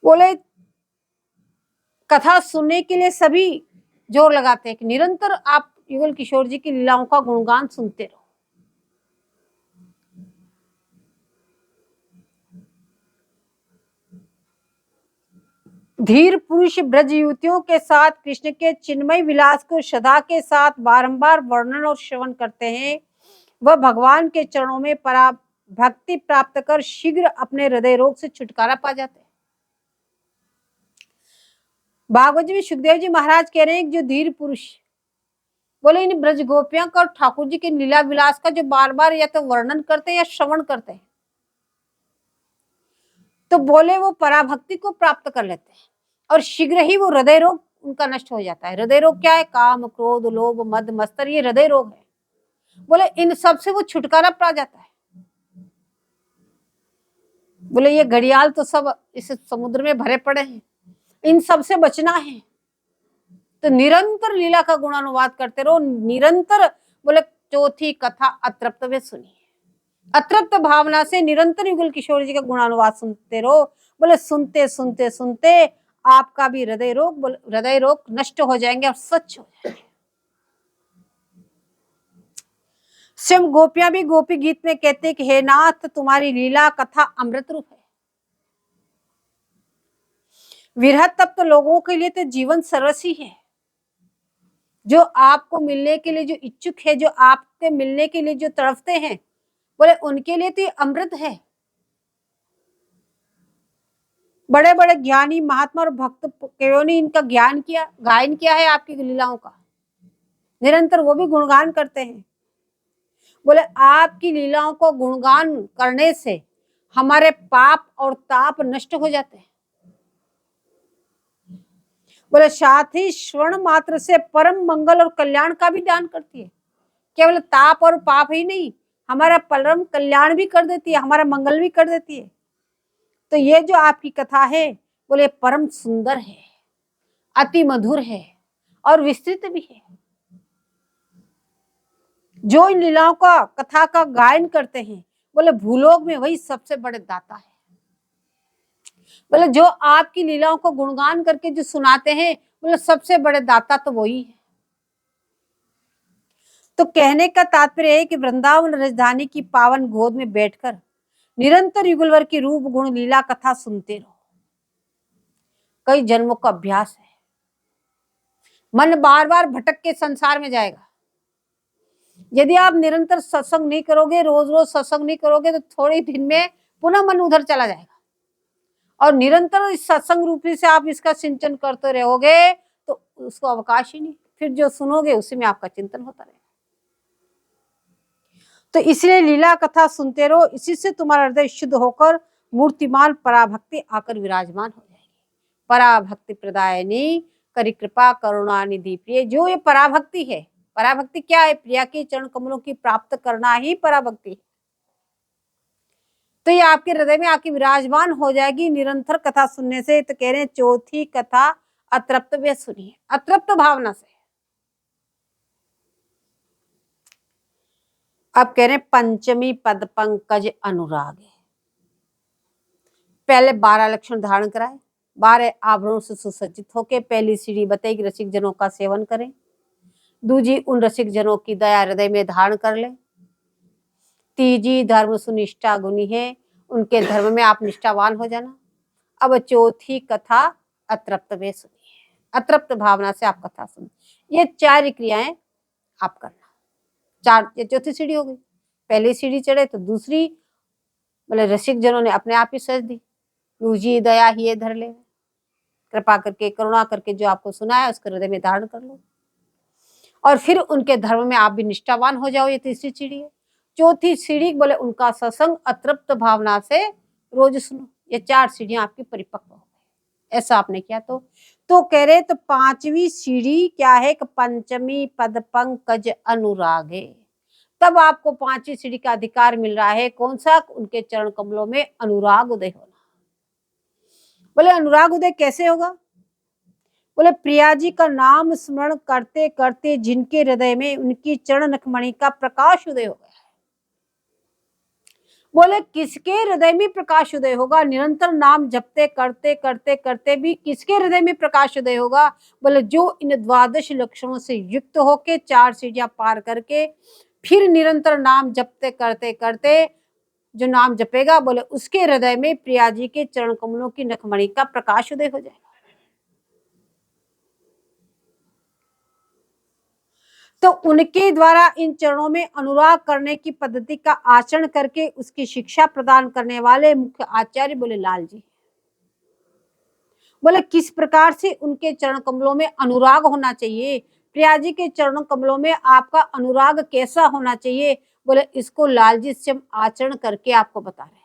बोले कथा सुनने के लिए सभी जोर लगाते हैं कि निरंतर आप युगल किशोर जी की लीलाओं का गुणगान सुनते रहो। धीर पुरुष ब्रज युवतियों के साथ कृष्ण के चिन्मय विलास को श्रद्धा के साथ बारंबार वर्णन और श्रवण करते हैं, वह भगवान के चरणों में भक्ति प्राप्त कर शीघ्र अपने हृदय रोग से छुटकारा पा जाते हैं। भागवत जी में सुखदेव जी महाराज कह रहे हैं जो धीर पुरुष, बोले इन ब्रज गोपियों का और ठाकुर जी के लीला विलास का जो बार बार या तो वर्णन करते हैं या श्रवण करते हैं, तो बोले वो पराभक्ति को प्राप्त कर लेते हैं और शीघ्र ही वो हृदय रोग उनका नष्ट हो जाता है। हृदय रोग क्या है? काम, क्रोध, लोभ, मद, मत्सर, ये हृदय रोग है। बोले इन सब से वो छुटकारा पा जाता है। बोले ये घड़ियाल तो सब इस समुद्र में भरे पड़े हैं, इन सब से बचना है तो निरंतर लीला का गुणानुवाद करते रहो, निरंतर। बोले चौथी कथा अतृप्त वे सुनिए, अतृप्त भावना से निरंतर युगल किशोर जी का गुणानुवाद सुनते रहो। बोले सुनते सुनते सुनते आपका भी हृदय रोग नष्ट हो जाएंगे और स्वच्छ हो जाएंगे। स्वयं गोपियां भी गोपी गीत में कहते हैं कि हे नाथ तुम्हारी लीला कथा अमृत रूप है। विरह तप्त लोगों के लिए तो जीवन सर्वस्वी है। जो आपको मिलने के लिए जो इच्छुक है, जो आपके मिलने के लिए जो तड़पते हैं, बोले उनके लिए तो ये अमृत है। बड़े बड़े ज्ञानी महात्मा और भक्त क्यों नहीं इनका ज्ञान किया, गायन किया है आपकी लीलाओं का, निरंतर वो भी गुणगान करते हैं। बोले आपकी लीलाओं को गुणगान करने से हमारे पाप और ताप नष्ट हो जाते हैं। बोले साथ ही श्रवण मात्र से परम मंगल और कल्याण का भी दान करती है। केवल ताप और पाप ही नहीं, हमारा परम कल्याण भी कर देती है, हमारा मंगल भी कर देती है। तो ये जो आपकी कथा है बोले परम सुंदर है, अति मधुर है और विस्तृत भी है। जो इन लीलाओं का कथा का गायन करते हैं बोले भूलोक में वही सबसे बड़े दाता है। बोले जो आपकी लीलाओं को गुणगान करके जो सुनाते हैं बोले सबसे बड़े दाता तो वही है। तो कहने का तात्पर्य है कि वृंदावन राजधानी की पावन गोद में बैठकर निरंतर युगलवर की रूप गुण लीला कथा सुनते रहो। कई जन्मों का अभ्यास है, मन बार बार भटक के संसार में जाएगा। यदि आप निरंतर सत्संग नहीं करोगे, रोज रोज सत्संग नहीं करोगे, तो थोड़े दिन में पुनः मन उधर चला जाएगा। और निरंतर इस सत्संग रूपी से आप इसका सिंचन करते रहोगे तो उसको अवकाश ही नहीं, फिर जो सुनोगे उसी में आपका चिंतन होता रहेगा। तो इसलिए लीला कथा सुनते रहो, इसी से तुम्हारा हृदय शुद्ध होकर मूर्तिमान पराभक्ति आकर विराजमान हो जाएगी। पराभक्ति प्रदायनी करी कृपा करुणा निधि प्रिय, जो ये पराभक्ति है, पराभक्ति क्या है? प्रिया के चरण कमलों की प्राप्त करना ही पराभक्ति है। तो ये आपके हृदय में आके विराजमान हो जाएगी निरंतर कथा सुनने से। तो कह रहे हैं चौथी कथा अतृप्त वे सुनिए, अतृप्त भावना से। अब कह रहे हैं पंचमी पद पंकज अनुराग है। पहले 12 लक्षण धारण कराए, 12 आभरणों से सुसज्जित होके पहली सीढ़ी बताई कि रसिक जनों का सेवन करें। दूजी उन रसिक जनों की दया हृदय में धारण कर ले। तीजी धर्म सुनिष्ठा गुनी है, उनके धर्म में आप निष्ठावान हो जाना। अब चौथी कथा अतृप्त वे सुनिए, अतृप्त भावना से आप कथा सुनिए। ये 4 क्रियाएं आप करना। 4, ये चौथी सीढ़ी हो गई। पहली सीढ़ी चढ़े तो दूसरी बोले रसिक जनों ने अपने आप ही सज दी। दूजी दया ही धर ले, कृपा करके करुणा करके जो आपको सुना है उसके हृदय में धारण कर लो और फिर उनके धर्म में आप भी निष्ठावान हो जाओ। ये तीसरी सीढ़ी है। चौथी सीढ़ी बोले उनका सत्संग अतृप्त भावना से रोज सुनो, ये 4 सीढ़ियां आपकी परिपक्व हो गई। ऐसा आपने किया तो कह रहे तो 5वीं सीढ़ी क्या है कि पंचमी पद पंकज अनुरागे, तब आपको 5वीं सीढ़ी का अधिकार मिल रहा है। कौन सा? उनके चरण कमलों में अनुराग उदय होना। बोले अनुराग उदय कैसे होगा? बोले प्रिया जी का नाम स्मरण करते करते जिनके हृदय में उनकी चरण नखमणि का प्रकाश उदय हो गया है। बोले किसके हृदय में प्रकाश उदय होगा? निरंतर नाम जपते करते करते करते भी किसके हृदय में प्रकाश उदय होगा? बोले जो इन 12 लक्षणों से युक्त होके 4 सीढ़ियां पार करके फिर निरंतर नाम जपते करते करते जो नाम जपेगा, बोले उसके हृदय में प्रिया जी के चरण कमलों की नखमणि का प्रकाश उदय हो जाएगा। तो उनके द्वारा इन चरणों में अनुराग करने की पद्धति का आचरण करके उसकी शिक्षा प्रदान करने वाले मुख्य आचार्य बोले लाल जी। बोले किस प्रकार से उनके चरण कमलों में अनुराग होना चाहिए, प्रिया जी के चरण कमलों में आपका अनुराग कैसा होना चाहिए, बोले इसको लाल जी से हम आचरण करके आपको बता रहे हैं।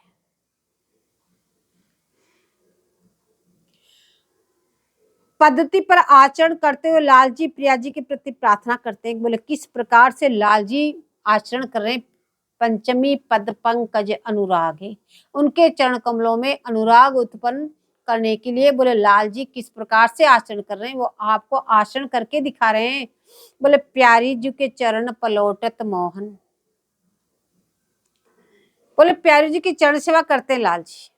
पद्धति पर आचरण करते हुए लाल जी प्रिया जी के प्रति प्रार्थना करते हैं। बोले किस प्रकार से लाल जी आचरण कर रहे हैं? पंचमी पद पंकज अनुराग है, उनके चरण कमलों में अनुराग उत्पन्न करने के लिए बोले लाल जी किस प्रकार से आचरण कर रहे हैं, वो आपको आचरण करके दिखा रहे हैं। बोले प्यारी जी के चरण पलौटत मोहन, बोले प्यारी जी की चरण सेवा करते हैं लाल जी।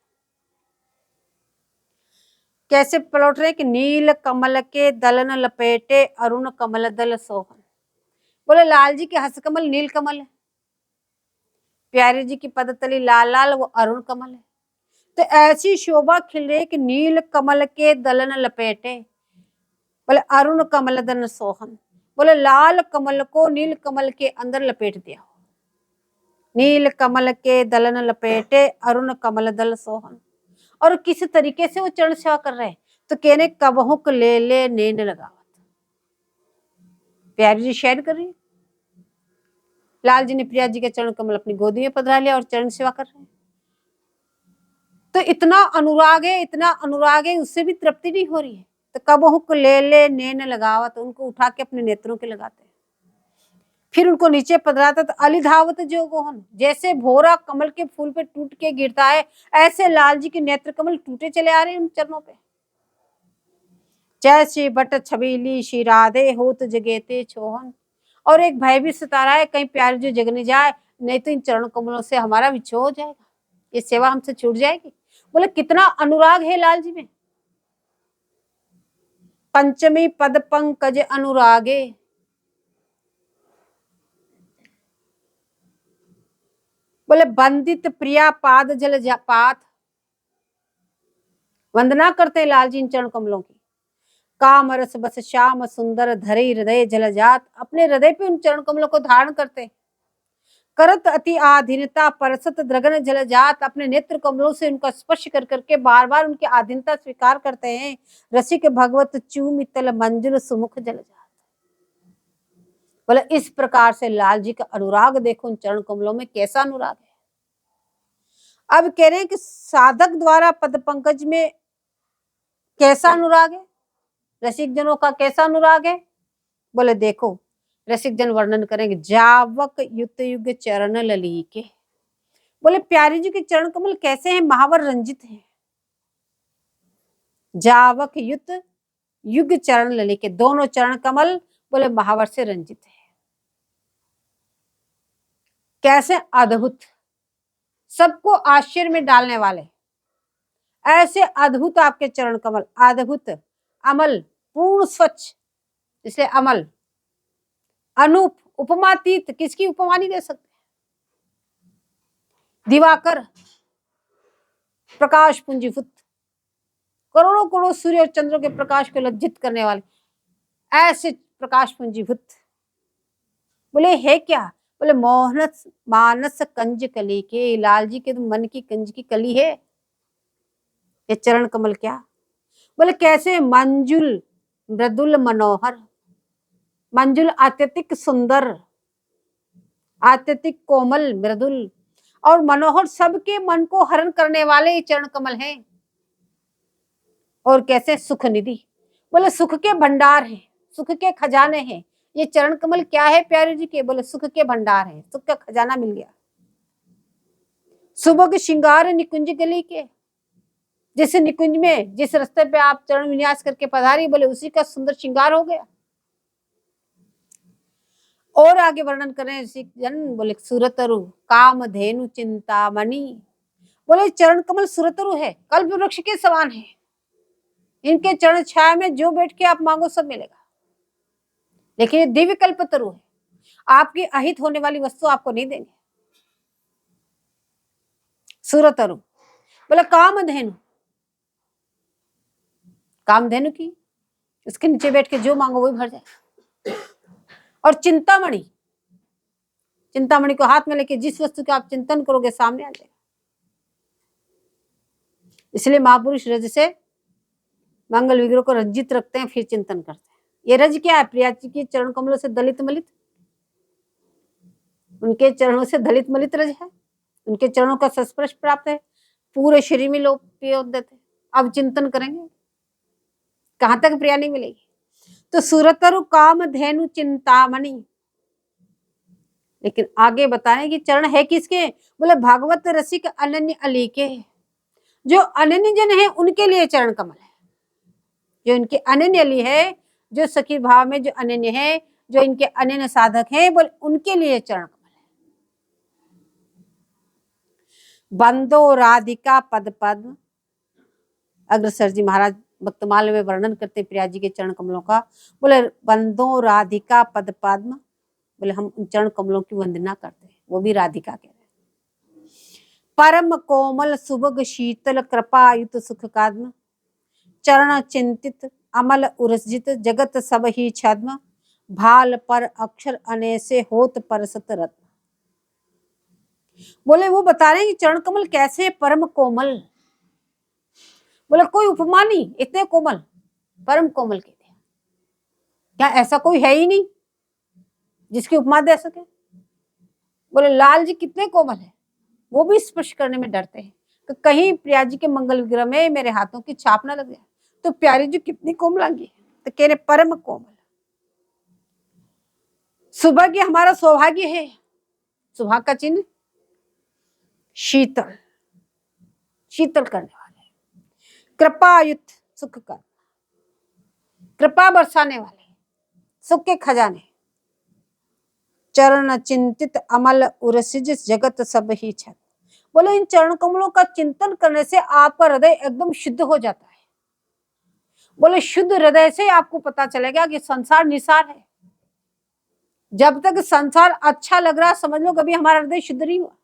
कैसे पलौट रहे कि नील कमल के दलन लपेटे अरुण कमल दल सोहन। बोले लाल जी के हस्त कमल नील कमल है, प्यारी जी की पदतली लाल लाल वो अरुण कमल है। तो ऐसी शोभा खिल रही कि नील कमल के दलन लपेटे, बोले अरुण कमल दल सोहन। बोले लाल कमल को नील कमल के अंदर लपेट दिया, नील कमल के दलन लपेटे अरुण कमल दल सोहन। और किस तरीके से वो चरण सेवा कर रहे हैं? तो कहने कबहुक ले ले नैन लगावत, प्यारी जी शेयर कर रही है, लाल जी ने प्रिया जी के चरण कमल अपनी गोदी में पधरा लिया और चरण सेवा कर रहे हैं। तो इतना अनुराग है, इतना अनुराग है, उससे भी तृप्ति नहीं हो रही है। तो कबहुक ले ले नैन लगावत, उनको उठा के अपने नेत्रों के लगाते हैं, फिर उनको नीचे पधराता। तो अली धावत जो गोहन, जैसे भोरा कमल के फूल पे टूट के गिरता है, ऐसे लाल जी के नेत्र कमल टूटे चले आ रहे हैं उन चरणों पे। जैसे बट छबीली श्री राधे होत जगेते छोहन। और एक भय भी सता रहा है, कहीं प्यारी जो जगने जाए, नहीं तो इन चरण कमलों से हमारा विछोह हो जाएगा, ये सेवा हमसे छूट जाएगी। बोले कितना अनुराग है लाल जी में। पंचमी पद पंकज अनुरागे, बोले बंदित प्रिया पाद जल पात, वंदना करते हैं लाल जी इन चरण कमलों की। काम रस बस श्याम सुंदर धरे हृदय जल जात, अपने हृदय पे उन चरण कमलों को धारण करते हैं। करत अति आधीनता परसत द्रगन जल जात, अपने नेत्र कमलों से उनका स्पर्श कर करके बार बार उनकी आधीनता स्वीकार करते हैं। रसिक भगवत चूमितल मंजुल सुमुख जल जात। बोले इस प्रकार से लाल जी का अनुराग देखो उन चरण कमलों में, कैसा अनुराग है। अब कह रहे हैं कि साधक द्वारा पद पंकज में कैसा अनुराग है, रसिक जनों का कैसा अनुराग है। बोले देखो रसिक जन वर्णन करेंगे, जावक युत युग चरण लली के। बोले प्यारी जी के चरण कमल कैसे हैं, महावर रंजित हैं। जावक युत युग चरण लली के, दोनों चरण कमल बोले महावर से रंजित है। कैसे? अद्भुत, सबको आश्चर्य में डालने वाले, ऐसे अद्भुत आपके चरण कमल, अद्भुत अमल पूर्ण स्वच्छ, इसलिए अमल अनूप उपमातीत, किसकी उपमा नहीं दे सकते। दिवाकर प्रकाश पुंजीभूत, करोड़ों करोड़ सूर्य और चंद्र के प्रकाश को लज्जित करने वाले, ऐसे प्रकाश पुंजीभूत। बोले है क्या? बोले मोहनस मानस कंज कली के, लाल जी के तो मन की कंज की कली है ये चरण कमल। क्या? बोले कैसे? मंजुल मृदुल मनोहर, मंजुल अत्यधिक सुंदर, अत्यधिक कोमल मृदुल, और मनोहर, सबके मन को हरण करने वाले ये चरण कमल हैं। और कैसे? सुख निधि, बोले सुख के भंडार हैं, सुख के खजाने हैं। ये चरण कमल क्या है प्यारे जी के? बोले सुख के भंडार है, सुख का खजाना मिल गया। सुबह के श्रृंगार निकुंज गली के, जिस निकुंज में, जिस रास्ते पे आप चरण विन्यास करके पधारी, बोले उसी का सुंदर श्रृंगार हो गया। और आगे वर्णन करें जन, बोले सुरतरु कामधेनु चिंतामणि, बोले चरण कमल सुरतरु है, कल्प वृक्ष के समान है। इनके चरण छाया में जो बैठ के आप मांगो सब मिलेगा। लेकिन ये दिव्य कल्पतरु है, आपकी अहित होने वाली वस्तु आपको नहीं देंगे। सुरतरु, बोले कामधेनु, कामधेनु की, उसके नीचे बैठ के जो मांगो वही भर जाए। और चिंतामणि, चिंतामणि को हाथ में लेके जिस वस्तु का आप चिंतन करोगे सामने आ जाएगा। इसलिए महापुरुष रज से मंगल विग्रह को रंजित रखते हैं, फिर चिंतन करते हैं। ये रज क्या है? प्रिया जी के चरण कमलों से दलित मलित, उनके चरणों से दलित मलित रज है, उनके चरणों का संस्पर्श प्राप्त है, पूरे शरीर में लोग पियो देते। अब चिंतन करेंगे कहां तक प्रिया नहीं मिलेगी। तो सुरतरु कामधेनु चिंतामणि, लेकिन आगे बताएं कि चरण है किसके? बोले भागवत रसिक अनन्य अली के, जो अनन्य जन है उनके लिए चरण कमल है। जो इनके अनन्य अली है, जो सखी भाव में जो अनन्य है, जो इनके अनन्य साधक हैं, बोले उनके लिए चरण कमल है। बंदो राधिका पद पद्म, अग्रसर जी महाराज भक्तमाल में वर्णन करते प्रिया जी के चरण कमलों का। बोले बंदो राधिका पद पद्म, बोले हम उन चरण कमलों की वंदना करते हैं, वो भी राधिका कह रहे हैं। परम कोमल सुभग शीतल कृपायुत सुख काद्म, चरण चिंतित अमल उरजित जगत सब ही छद्म, भाल पर अक्षर अनेसे होत परसत रत्न। बोले वो बता रहे हैं कि चरण कमल कैसे परम कोमल, बोले कोई उपमा नहीं, इतने कोमल, परम कोमल कहते हैं। क्या ऐसा कोई है ही नहीं जिसकी उपमा दे सके? बोले लाल जी कितने कोमल है, वो भी स्पर्श करने में डरते हैं कि कहीं प्रिया जी के मंगल विग्रह में मेरे हाथों की छाप ना लग जाए। तो प्यारी जी कितनी कोमलांगी है, तो कह रहे परम कोमल। सौभाग्य हमारा सौभाग्य है, सुभाग का चिन्ह शीतल, शीतल करने वाले, कृपायुक्त सुख का, कृपा बरसाने वाले, सुख के खजाने, चरण चिंतित अमल उरसिज जगत सब ही छत। बोले इन चरण कमलों का चिंतन करने से आपका हृदय एकदम शुद्ध हो जाता है। बोले शुद्ध हृदय से आपको पता चलेगा कि संसार निसार है। जब तक संसार अच्छा लग रहा, समझ लो कभी हमारा हृदय शुद्ध नहीं हुआ,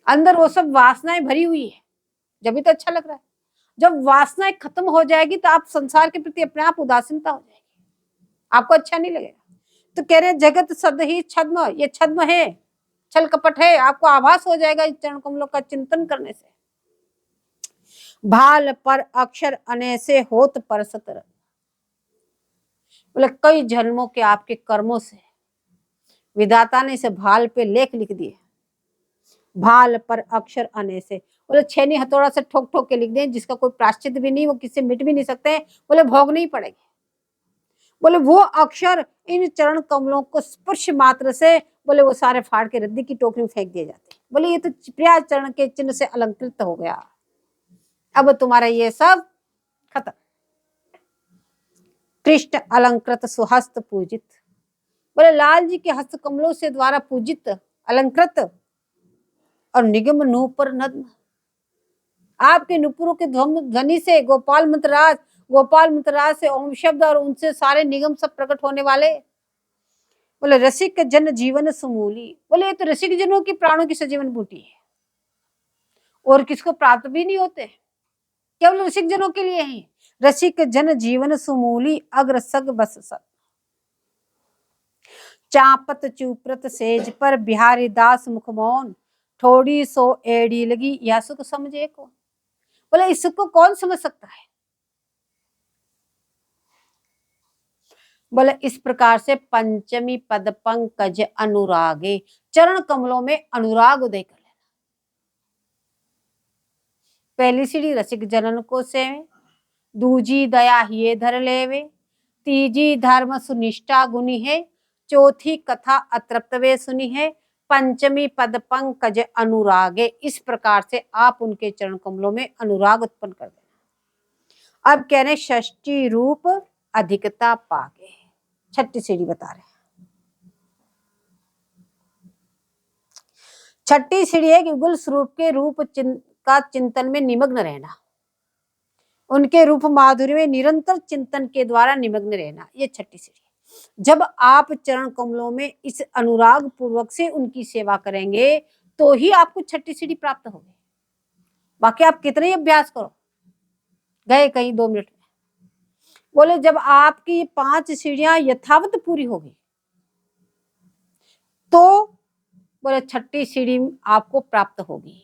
अंदर वो सब वासनाएं भरी हुई है, जब भी तो अच्छा लग रहा है। जब वासनाएं खत्म हो जाएगी तो आप संसार के प्रति अपने आप उदासीनता हो जाएगी, आपको अच्छा नहीं लगेगा। तो कह रहे जगत सद ही छद्म, ये छद्म है, छल कपट है, आपको आभास हो जाएगा इस चरण कमलों का चिंतन करने से। भाल पर अक्षर अने से होत परसत रत्न, बोले कई जन्मों के आपके कर्मों से विधाता ने इसे भाल पे लेख लिख दिए। भाल पर अक्षर अने से, बोले छेनी हथौड़ा से ठोक ठोक के लिख दे, जिसका कोई प्राश्चित भी नहीं, वो किससे मिट भी नहीं सकते, बोले भोग नहीं पड़ेगी। बोले वो अक्षर इन चरण कमलों को स्पर्श मात्र से, बोले वो सारे फाड़ के रद्दी की टोकरी में फेंक दिए जाते। बोले ये तो प्रिया चरण के चिन्ह से अलंकृत हो गया, अब तुम्हारा ये सब खत्म। कृष्ण अलंकृत सुहस्त पूजित, बोले लाल जी के हस्त कमलों से द्वारा पूजित, अलंकृत और निगम नूपुर नद्म, आपके नुपुरों के ध्वनि से गोपाल मंत्रराज, गोपाल मंत्रराज से ओम शब्द और उनसे सारे निगम सब प्रकट होने वाले। बोले रसिक जन जीवन सुमूली, बोले ये तो रसिक जनों की प्राणों की सजीवन बूटी है, और किसको प्राप्त भी नहीं होते, केवल रसिक जनों के लिए ही। रसिक जन जीवन सुमूली अग्र सग बस सत, चापत चूप्रत सेज पर बिहारी दास मुख मौन, थोड़ी सो एड़ी लगी यह सुख समझे को। बोले इस सुख को कौन समझ सकता है? बोले इस प्रकार से पंचमी पद पंकज अनुरागे, चरण कमलों में अनुराग उदय कर लेना। पहली सीढ़ी रसिक जनन को सेवे, दूजी दया हिये धर लेवे, तीजी धर्म सुनिष्ठा गुनी है, चौथी कथा अतृप्त वे सुनी है, पंचमी पद पंकज अनुरागे। इस प्रकार से आप उनके चरण कमलों में अनुराग उत्पन्न कर देना। अब कह रहे षष्ठी रूप अधिकता पागे, छठी सीढ़ी बता रहे। छठी सीढ़ी है कि गुल स्वरूप के रूप का चिंतन में निमग्न रहना, उनके रूप माधुर्य में निरंतर चिंतन के द्वारा निमग्न रहना, ये छठी सीढ़ी है। जब आप चरण कमलों में इस अनुराग पूर्वक से उनकी सेवा करेंगे तो ही आपको छठी सीढ़ी प्राप्त होगी। बाकी आप कितने ही अभ्यास करो, गए कहीं 2 मिनट में। बोले जब आपकी 5 सीढ़ियां यथावत पूरी होगी तो बोले छठी सीढ़ी आपको प्राप्त होगी।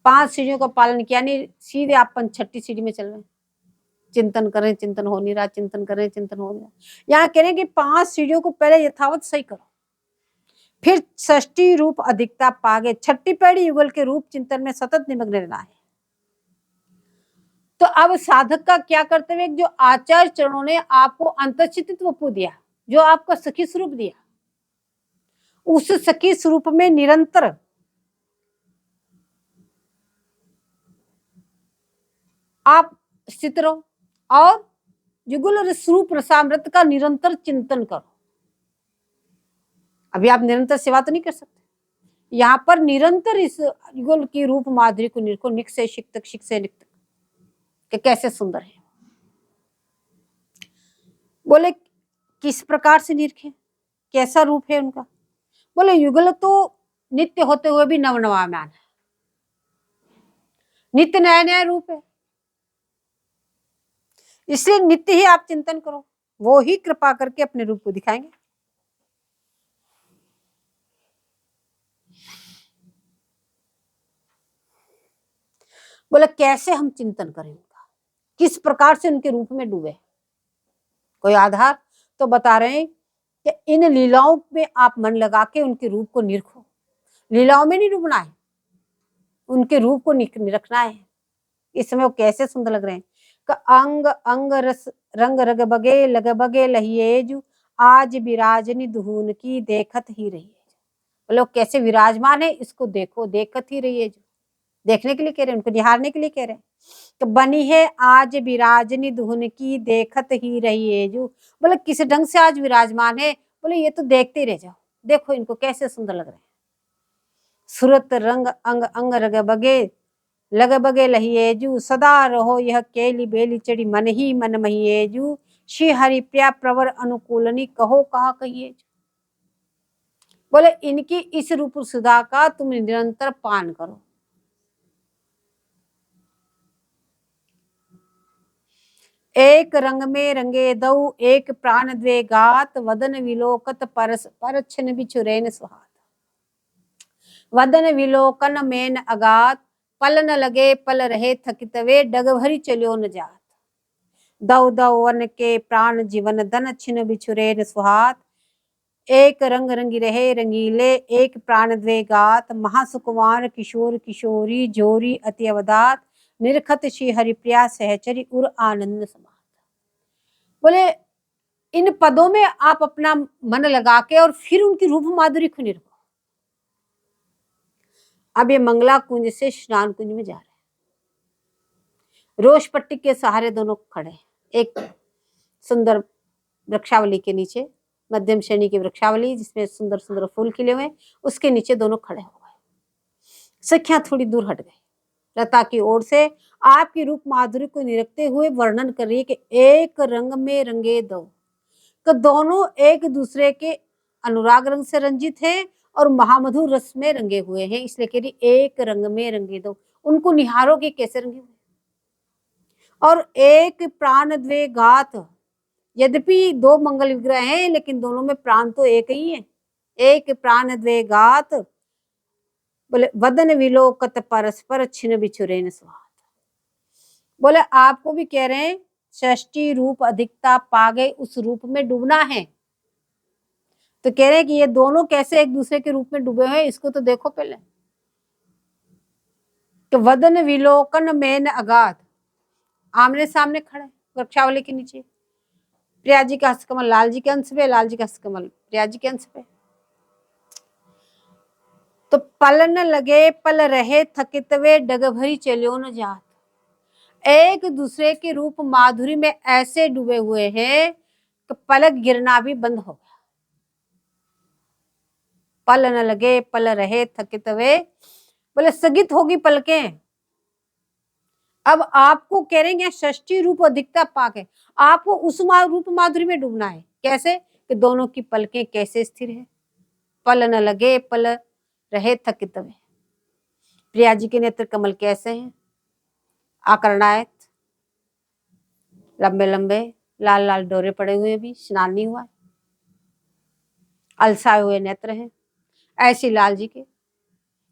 5 सीढ़ियों का पालन किया नहीं, सीधे आप छठी सीढ़ी में चल रहे हैं, चिंतन करें चिंतन हो नहीं रहा, चिंतन करें चिंतन हो नहीं रहा। यहाँ कह रहे हैं कि 5 सीढ़ियों को पहले यथावत सही करो, फिर षष्ठी रूप अधिकता पागे, छठी पहली युगल के रूप चिंतन में सतत निमग्न रहना है। तो अब साधक का क्या कर्तव्य है? जो आचार्य चरणों ने आपको अंतर्चित्त वपु दिया, जो आपका सखी स्वरूप दिया, उस सखी स्वरूप में निरंतर आप स्थित रहो और युगल स्वरूप रसामृत का निरंतर चिंतन करो। अभी आप निरंतर सेवा तो नहीं कर सकते, यहाँ पर निरंतर इस युगल की रूप माधुरी को निरखो, निक से शिक तक, शिक से निक तक, कि कैसे सुंदर है। बोले किस प्रकार से निरखे, कैसा रूप है उनका? बोले युगल तो नित्य होते हुए भी नवनवायमान है, नित्य नया नया रूप है, इसलिए नित्य ही आप चिंतन करो, वो ही कृपा करके अपने रूप को दिखाएंगे। बोले कैसे हम चिंतन करें उनका, किस प्रकार से उनके रूप में डूबे, कोई आधार? तो बता रहे हैं कि इन लीलाओं में आप मन लगा के उनके रूप को निरखो। लीलाओं में नहीं डूबना है, उनके रूप को निरखना है। इस समय वो कैसे सुंदर लग रहे हैं। अंग अंग रस रंग रग बगे लग बगे लहिएजु, आज विराजनी दुहून की देखत ही रही है। लोग कैसे विराजमान है, इसको देखो, देखत ही रही है। जो देखने के लिए कह रहे हैं, उनको निहारने के लिए कह रहे हैं। तो बनी है आज विराजनी दुहन की देखत ही रही है। जो बोले किस ढंग से आज विराजमान है, बोले ये तो देखते ही रह जाओ, देखो इनको कैसे सुंदर लग रहे हैं। सुरत रंग अंग अंग रग बगे लग बगे लहिएजू, सदा रहो यह केली बेली चढ़ी मन ही मन महिएजू, श्री हरि प्रिया प्रवर अनुकूलनी कहो कहा कहिए। बोले इनकी इस रूप सुधा का तुम निरंतर पान करो। एक रंग में रंगे दऊ, एक प्राण द्वे गात, वदन विलोकत परस परछन बिछुरेन सुहात। वदन विलोकन मेन अगात, पल न लगे पल रहे थकित वे, डग भरी चलियो न जात। दव दव वन के प्राण जीवन दन छिन बिछुरेन सुहात, एक रंग रंगी रहे रंगीले, एक प्राण द्वे गात, महासुकुमार किशोर किशोरी जोरी अति अवदात, निरखत श्री हरिप्रिया सहचरी उर आनंद समात। बोले इन पदों में आप अपना मन लगा के और फिर उनकी रूप माधुरी को निरखो। अब ये मंगला कुंज से स्नान कुंज में जा रहे हैं, रोश पट्टी के सहारे दोनों खड़े हैं। एक सुंदर वृक्षावली के नीचे, मध्यम श्रेणी की वृक्षावली जिसमें सुंदर सुंदर फूल खिले हुए, उसके नीचे दोनों खड़े हो गए। सखियां थोड़ी दूर हट गई, लता की ओर से आपकी रूप माधुरी को निरखते हुए वर्णन कर रही है कि एक रंग में रंगे दो, तो दोनों एक दूसरे के अनुराग रंग से रंजित है और महामधुर रस में रंगे हुए हैं, इसलिए कह रही एक रंग में रंगे दो। उनको निहारो कि कैसे रंगे हुए। और एक प्राण द्वे गात, यद्यपि 2 मंगल विग्रह हैं लेकिन दोनों में प्राण तो एक ही है। एक प्राण द्वे गात, बोले वदन विलोकत परस्पर छिन बिछुरेन स्वाद। बोले आपको भी कह रहे हैं षष्ठी रूप अधिकता पा गए उस रूप में डूबना है। तो कह रहे हैं कि ये दोनों कैसे एक दूसरे के रूप में डूबे हुए, इसको तो देखो पहले। तो वदन विलोकन मेन अगाध, आमने सामने खड़े वृक्षावली के नीचे। प्रिया जी का हस्तकमल लाल जी के अंश पे, लाल जी का हस्तकमल प्रिया जी के अंश पे। तो पल न लगे पल रहे थकित वे, डग भरी चलियो न जात। एक दूसरे के रूप माधुरी में ऐसे डूबे हुए हैं कि पलक गिरना भी बंद हो गया। पल न लगे पल रहे थकित वे, बोले स्थगित होगी पलकें। अब आपको कह रहे हैं षष्ठी रूप अधिकता पाके आपको उस रूप माधुरी में डूबना है। कैसे कि दोनों की पलकें कैसे स्थिर है, पल न लगे पल रहे थकित वे। प्रिया जी के नेत्र कमल कैसे हैं, आकर्णायत, लंबे लंबे लाल लाल डोरे पड़े हुए, भी स्नान नहीं हुआ, अलसाए हुए नेत्र हैं ऐसी लाल जी के।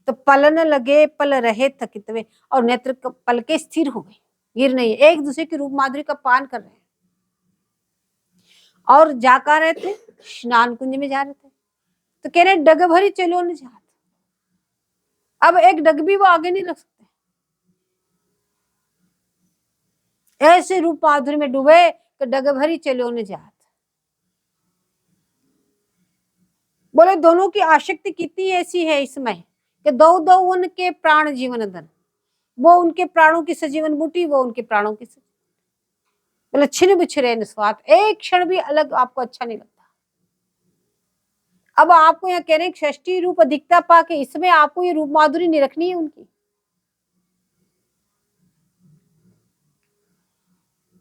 तो पल न लगे पल रहे थकित वे, और नेत्र पलके स्थिर हो गए, गिर नहीं, एक दूसरे की रूप माधुरी का पान कर रहे हैं। और जाकर रहे थे, स्नान कुंज में जा रहे थे। तो कह रहे डग भरी चलो न जात। अब एक डग भी वो आगे नहीं रख सकते, ऐसे रूप माधुरी में डूबे कि डग भरी चलो न जात। बोले दोनों की आसक्ति कितनी ऐसी है इसमें कि दो दो उनके प्राण जीवन धन, वो उनके प्राणों की सजीवन बूटी, वो उनके प्राणों की। बोले छिन बिछरे निस्वार्थ, एक क्षण भी अलग आपको अच्छा नहीं लगता। अब आपको यहाँ कह रहे हैं षष्ठी रूप अधिकता पा के इसमें आपको ये रूप माधुरी नहीं रखनी है उनकी।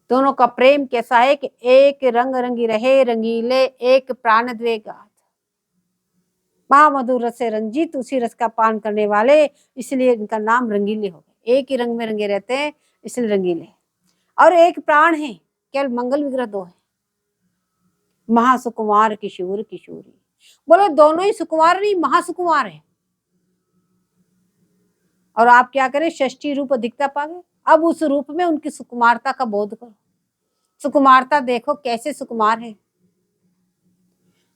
दोनों का प्रेम कैसा है कि एक रंग रंगी रहे रंगीले, एक प्राण द्वे गाथ। महामधुर रस से रंजित, उसी रस का पान करने वाले, इसलिए इनका नाम रंगीले हो गए। एक ही रंग में रंगे रहते हैं इसलिए रंगीले। और एक प्राण है, केवल मंगल विग्रह दो है, महासुकुमार किशोर किशोरी। बोलो दोनों ही सुकुमार नहीं, महासुकुमार है। और आप क्या करें, षष्ठी रूप अधिकता पा गए, अब उस रूप में उनकी सुकुमारता का बोध करो। सुकुमारता देखो कैसे सुकुमार है।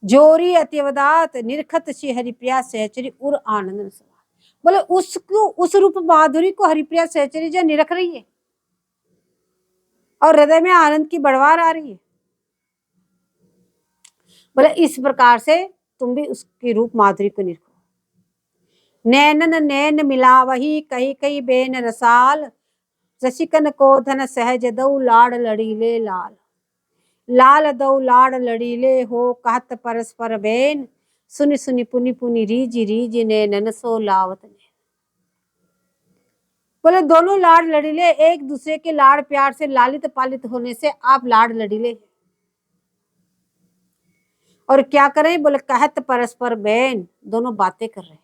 जोरी अत्यवदात निरखत श्री हरिप्रिया सहचरी उर आनंद सवार। बोले उसको, उस रूप माधुरी को हरिप्रिया सहचरी जो निरख रही है और हृदय में आनंद की बढ़वार आ रही है। बोले इस प्रकार से तुम भी उसकी रूप माधुरी को निरखो। नैनन नैन मिला वही कही कही बेन रसाल, जसिकन को धन सहज दऊ लाड़ लड़ीले लाल। लाल दऊ लाड़ लड़ीले हो कहत परस्पर बेन, सुनि सुनि पुनि पुनि रीज रीज नैनन सो लावत ने। बोले दोनों लाड़ लड़ीले, एक दूसरे के लाड़ प्यार से लालित पालित होने से आप लाड़ लड़ीले। और क्या करें, बोले कहत परस्पर बेन, दोनों बातें कर रहे हैं।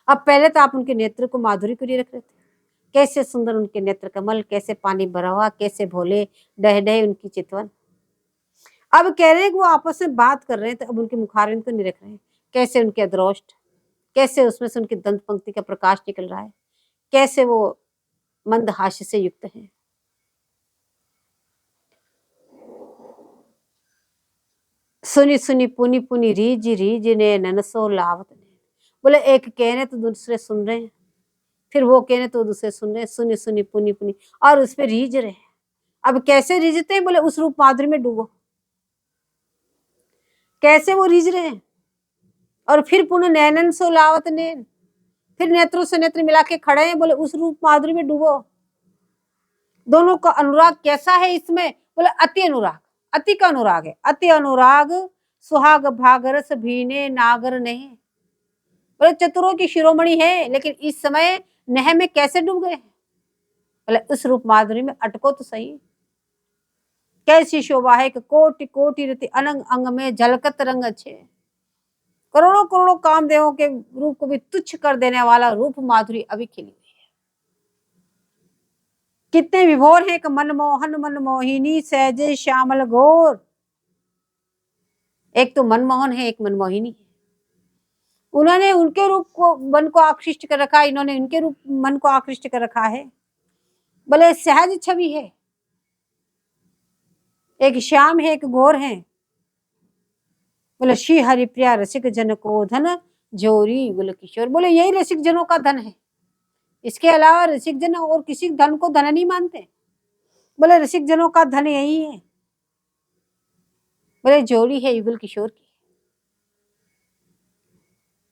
अब पहले तो आप उनके नेत्र को माधुरी को नहीं रख रहे थे, कैसे सुंदर उनके नेत्र कमल, कैसे पानी भरा हुआ, कैसे भोले डह डह उनकी चितवन। अब कह रहे हैं कि वो आपस में बात कर रहे हैं, तो अब उनके मुखारविंद को नहीं रख रहे हैं, कैसे उनके अद्रोष्ट, कैसे उसमें से उनकी दंत पंक्ति का प्रकाश निकल रहा है, कैसे वो मंद हास्य से युक्त है। सुनी सुनी पुनी पुनी रीज रीज ने ननसो लावत ने। बोले एक कह रहे तो दूसरे सुन रहे हैं, फिर वो कह रहे तो दूसरे सुन रहे हैं, सुनी सुनी पुनी पुनी, और उस पर रीझ रहे हैं। अब कैसे रीझते हैं, बोले उस रूप माधुरी में डूबो। कैसे वो रीझ रहे हैं, और फिर पुनः नैनन सो लावत नैन, फिर नेत्रों से नेत्र मिला के खड़े हैं, बोले उस रूप माधुरी में डूबो। दोनों का अनुराग कैसा है इसमें, बोले अति अनुराग, अति का अनुराग है। अति अनुराग सुहाग भागरस भीने नागर नहीं। बोले चतुरों की शिरोमणि है, लेकिन इस समय नह में कैसे डूब गए। बोले उस रूप माधुरी में अटको तो सही। कैसी शोभा है कि कोटि कोटि रति अनंग अंग में झलकत रंग अच्छे। करोड़ों करोड़ों कामदेवों के रूप को भी तुच्छ कर देने वाला रूप माधुरी अभी खिली हुई है। कितने विभोर हैं कि मनमोहन मनमोहिनी सहजे श्यामल घोर। एक तो मनमोहन है, एक मनमोहिनी है। उन्होंने उनके रूप को मन को आकृष्ट कर रखा है, इन्होंने इनके रूप मन को आकृष्ट कर रखा है। बोले सहज छवि है, एक श्याम है एक गौर है। बोले श्री हरिप्रिया रसिक जन को धन जोरी, बोले किशोर। बोले यही रसिक जनों का धन है, इसके अलावा रसिक जन और किसी धन को धन नहीं मानते। बोले रसिक जनों का धन यही है। बोले जोड़ी है युगल किशोर की।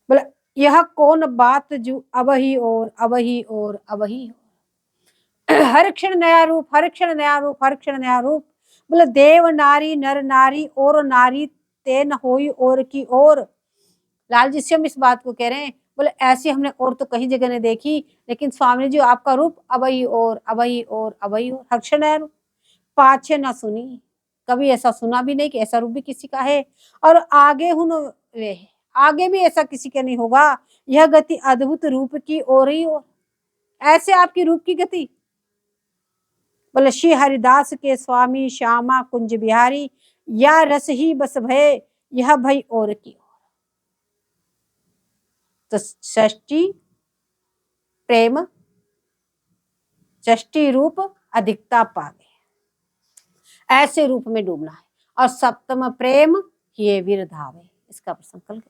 बोले यह कौन बात जो अब ही और अब ही और अब ही और हर क्षण नया रूप, हर क्षण नया रूप, हर क्षण नया रूप। बोले देव नारी नर नारी और नारी तेन होई और की और। लाल जी से हम इस बात को कह रहे हैं। बोले ऐसी हमने और तो कहीं जगह नहीं देखी, लेकिन स्वामी जी आपका रूप अबही और अबही और अबही और, हर क्षण नया रूप। पाछे ना सुनी, कभी ऐसा सुना भी नहीं कि ऐसा रूप भी किसी का है, और आगे हुन वे है, आगे भी ऐसा किसी का नहीं होगा। यह गति अद्भुत रूप की और ही और, ऐसे आपकी रूप की गति। बोले श्री हरिदास के स्वामी श्यामा कुंज बिहारी, या रस ही बस भय यह भई और की ओर। तो षष्ठी प्रेम, षष्ठी रूप अधिकता पा गए, ऐसे रूप में डूबना है। और सप्तम प्रेम ये वीर धावे, इसका प्रसंग कल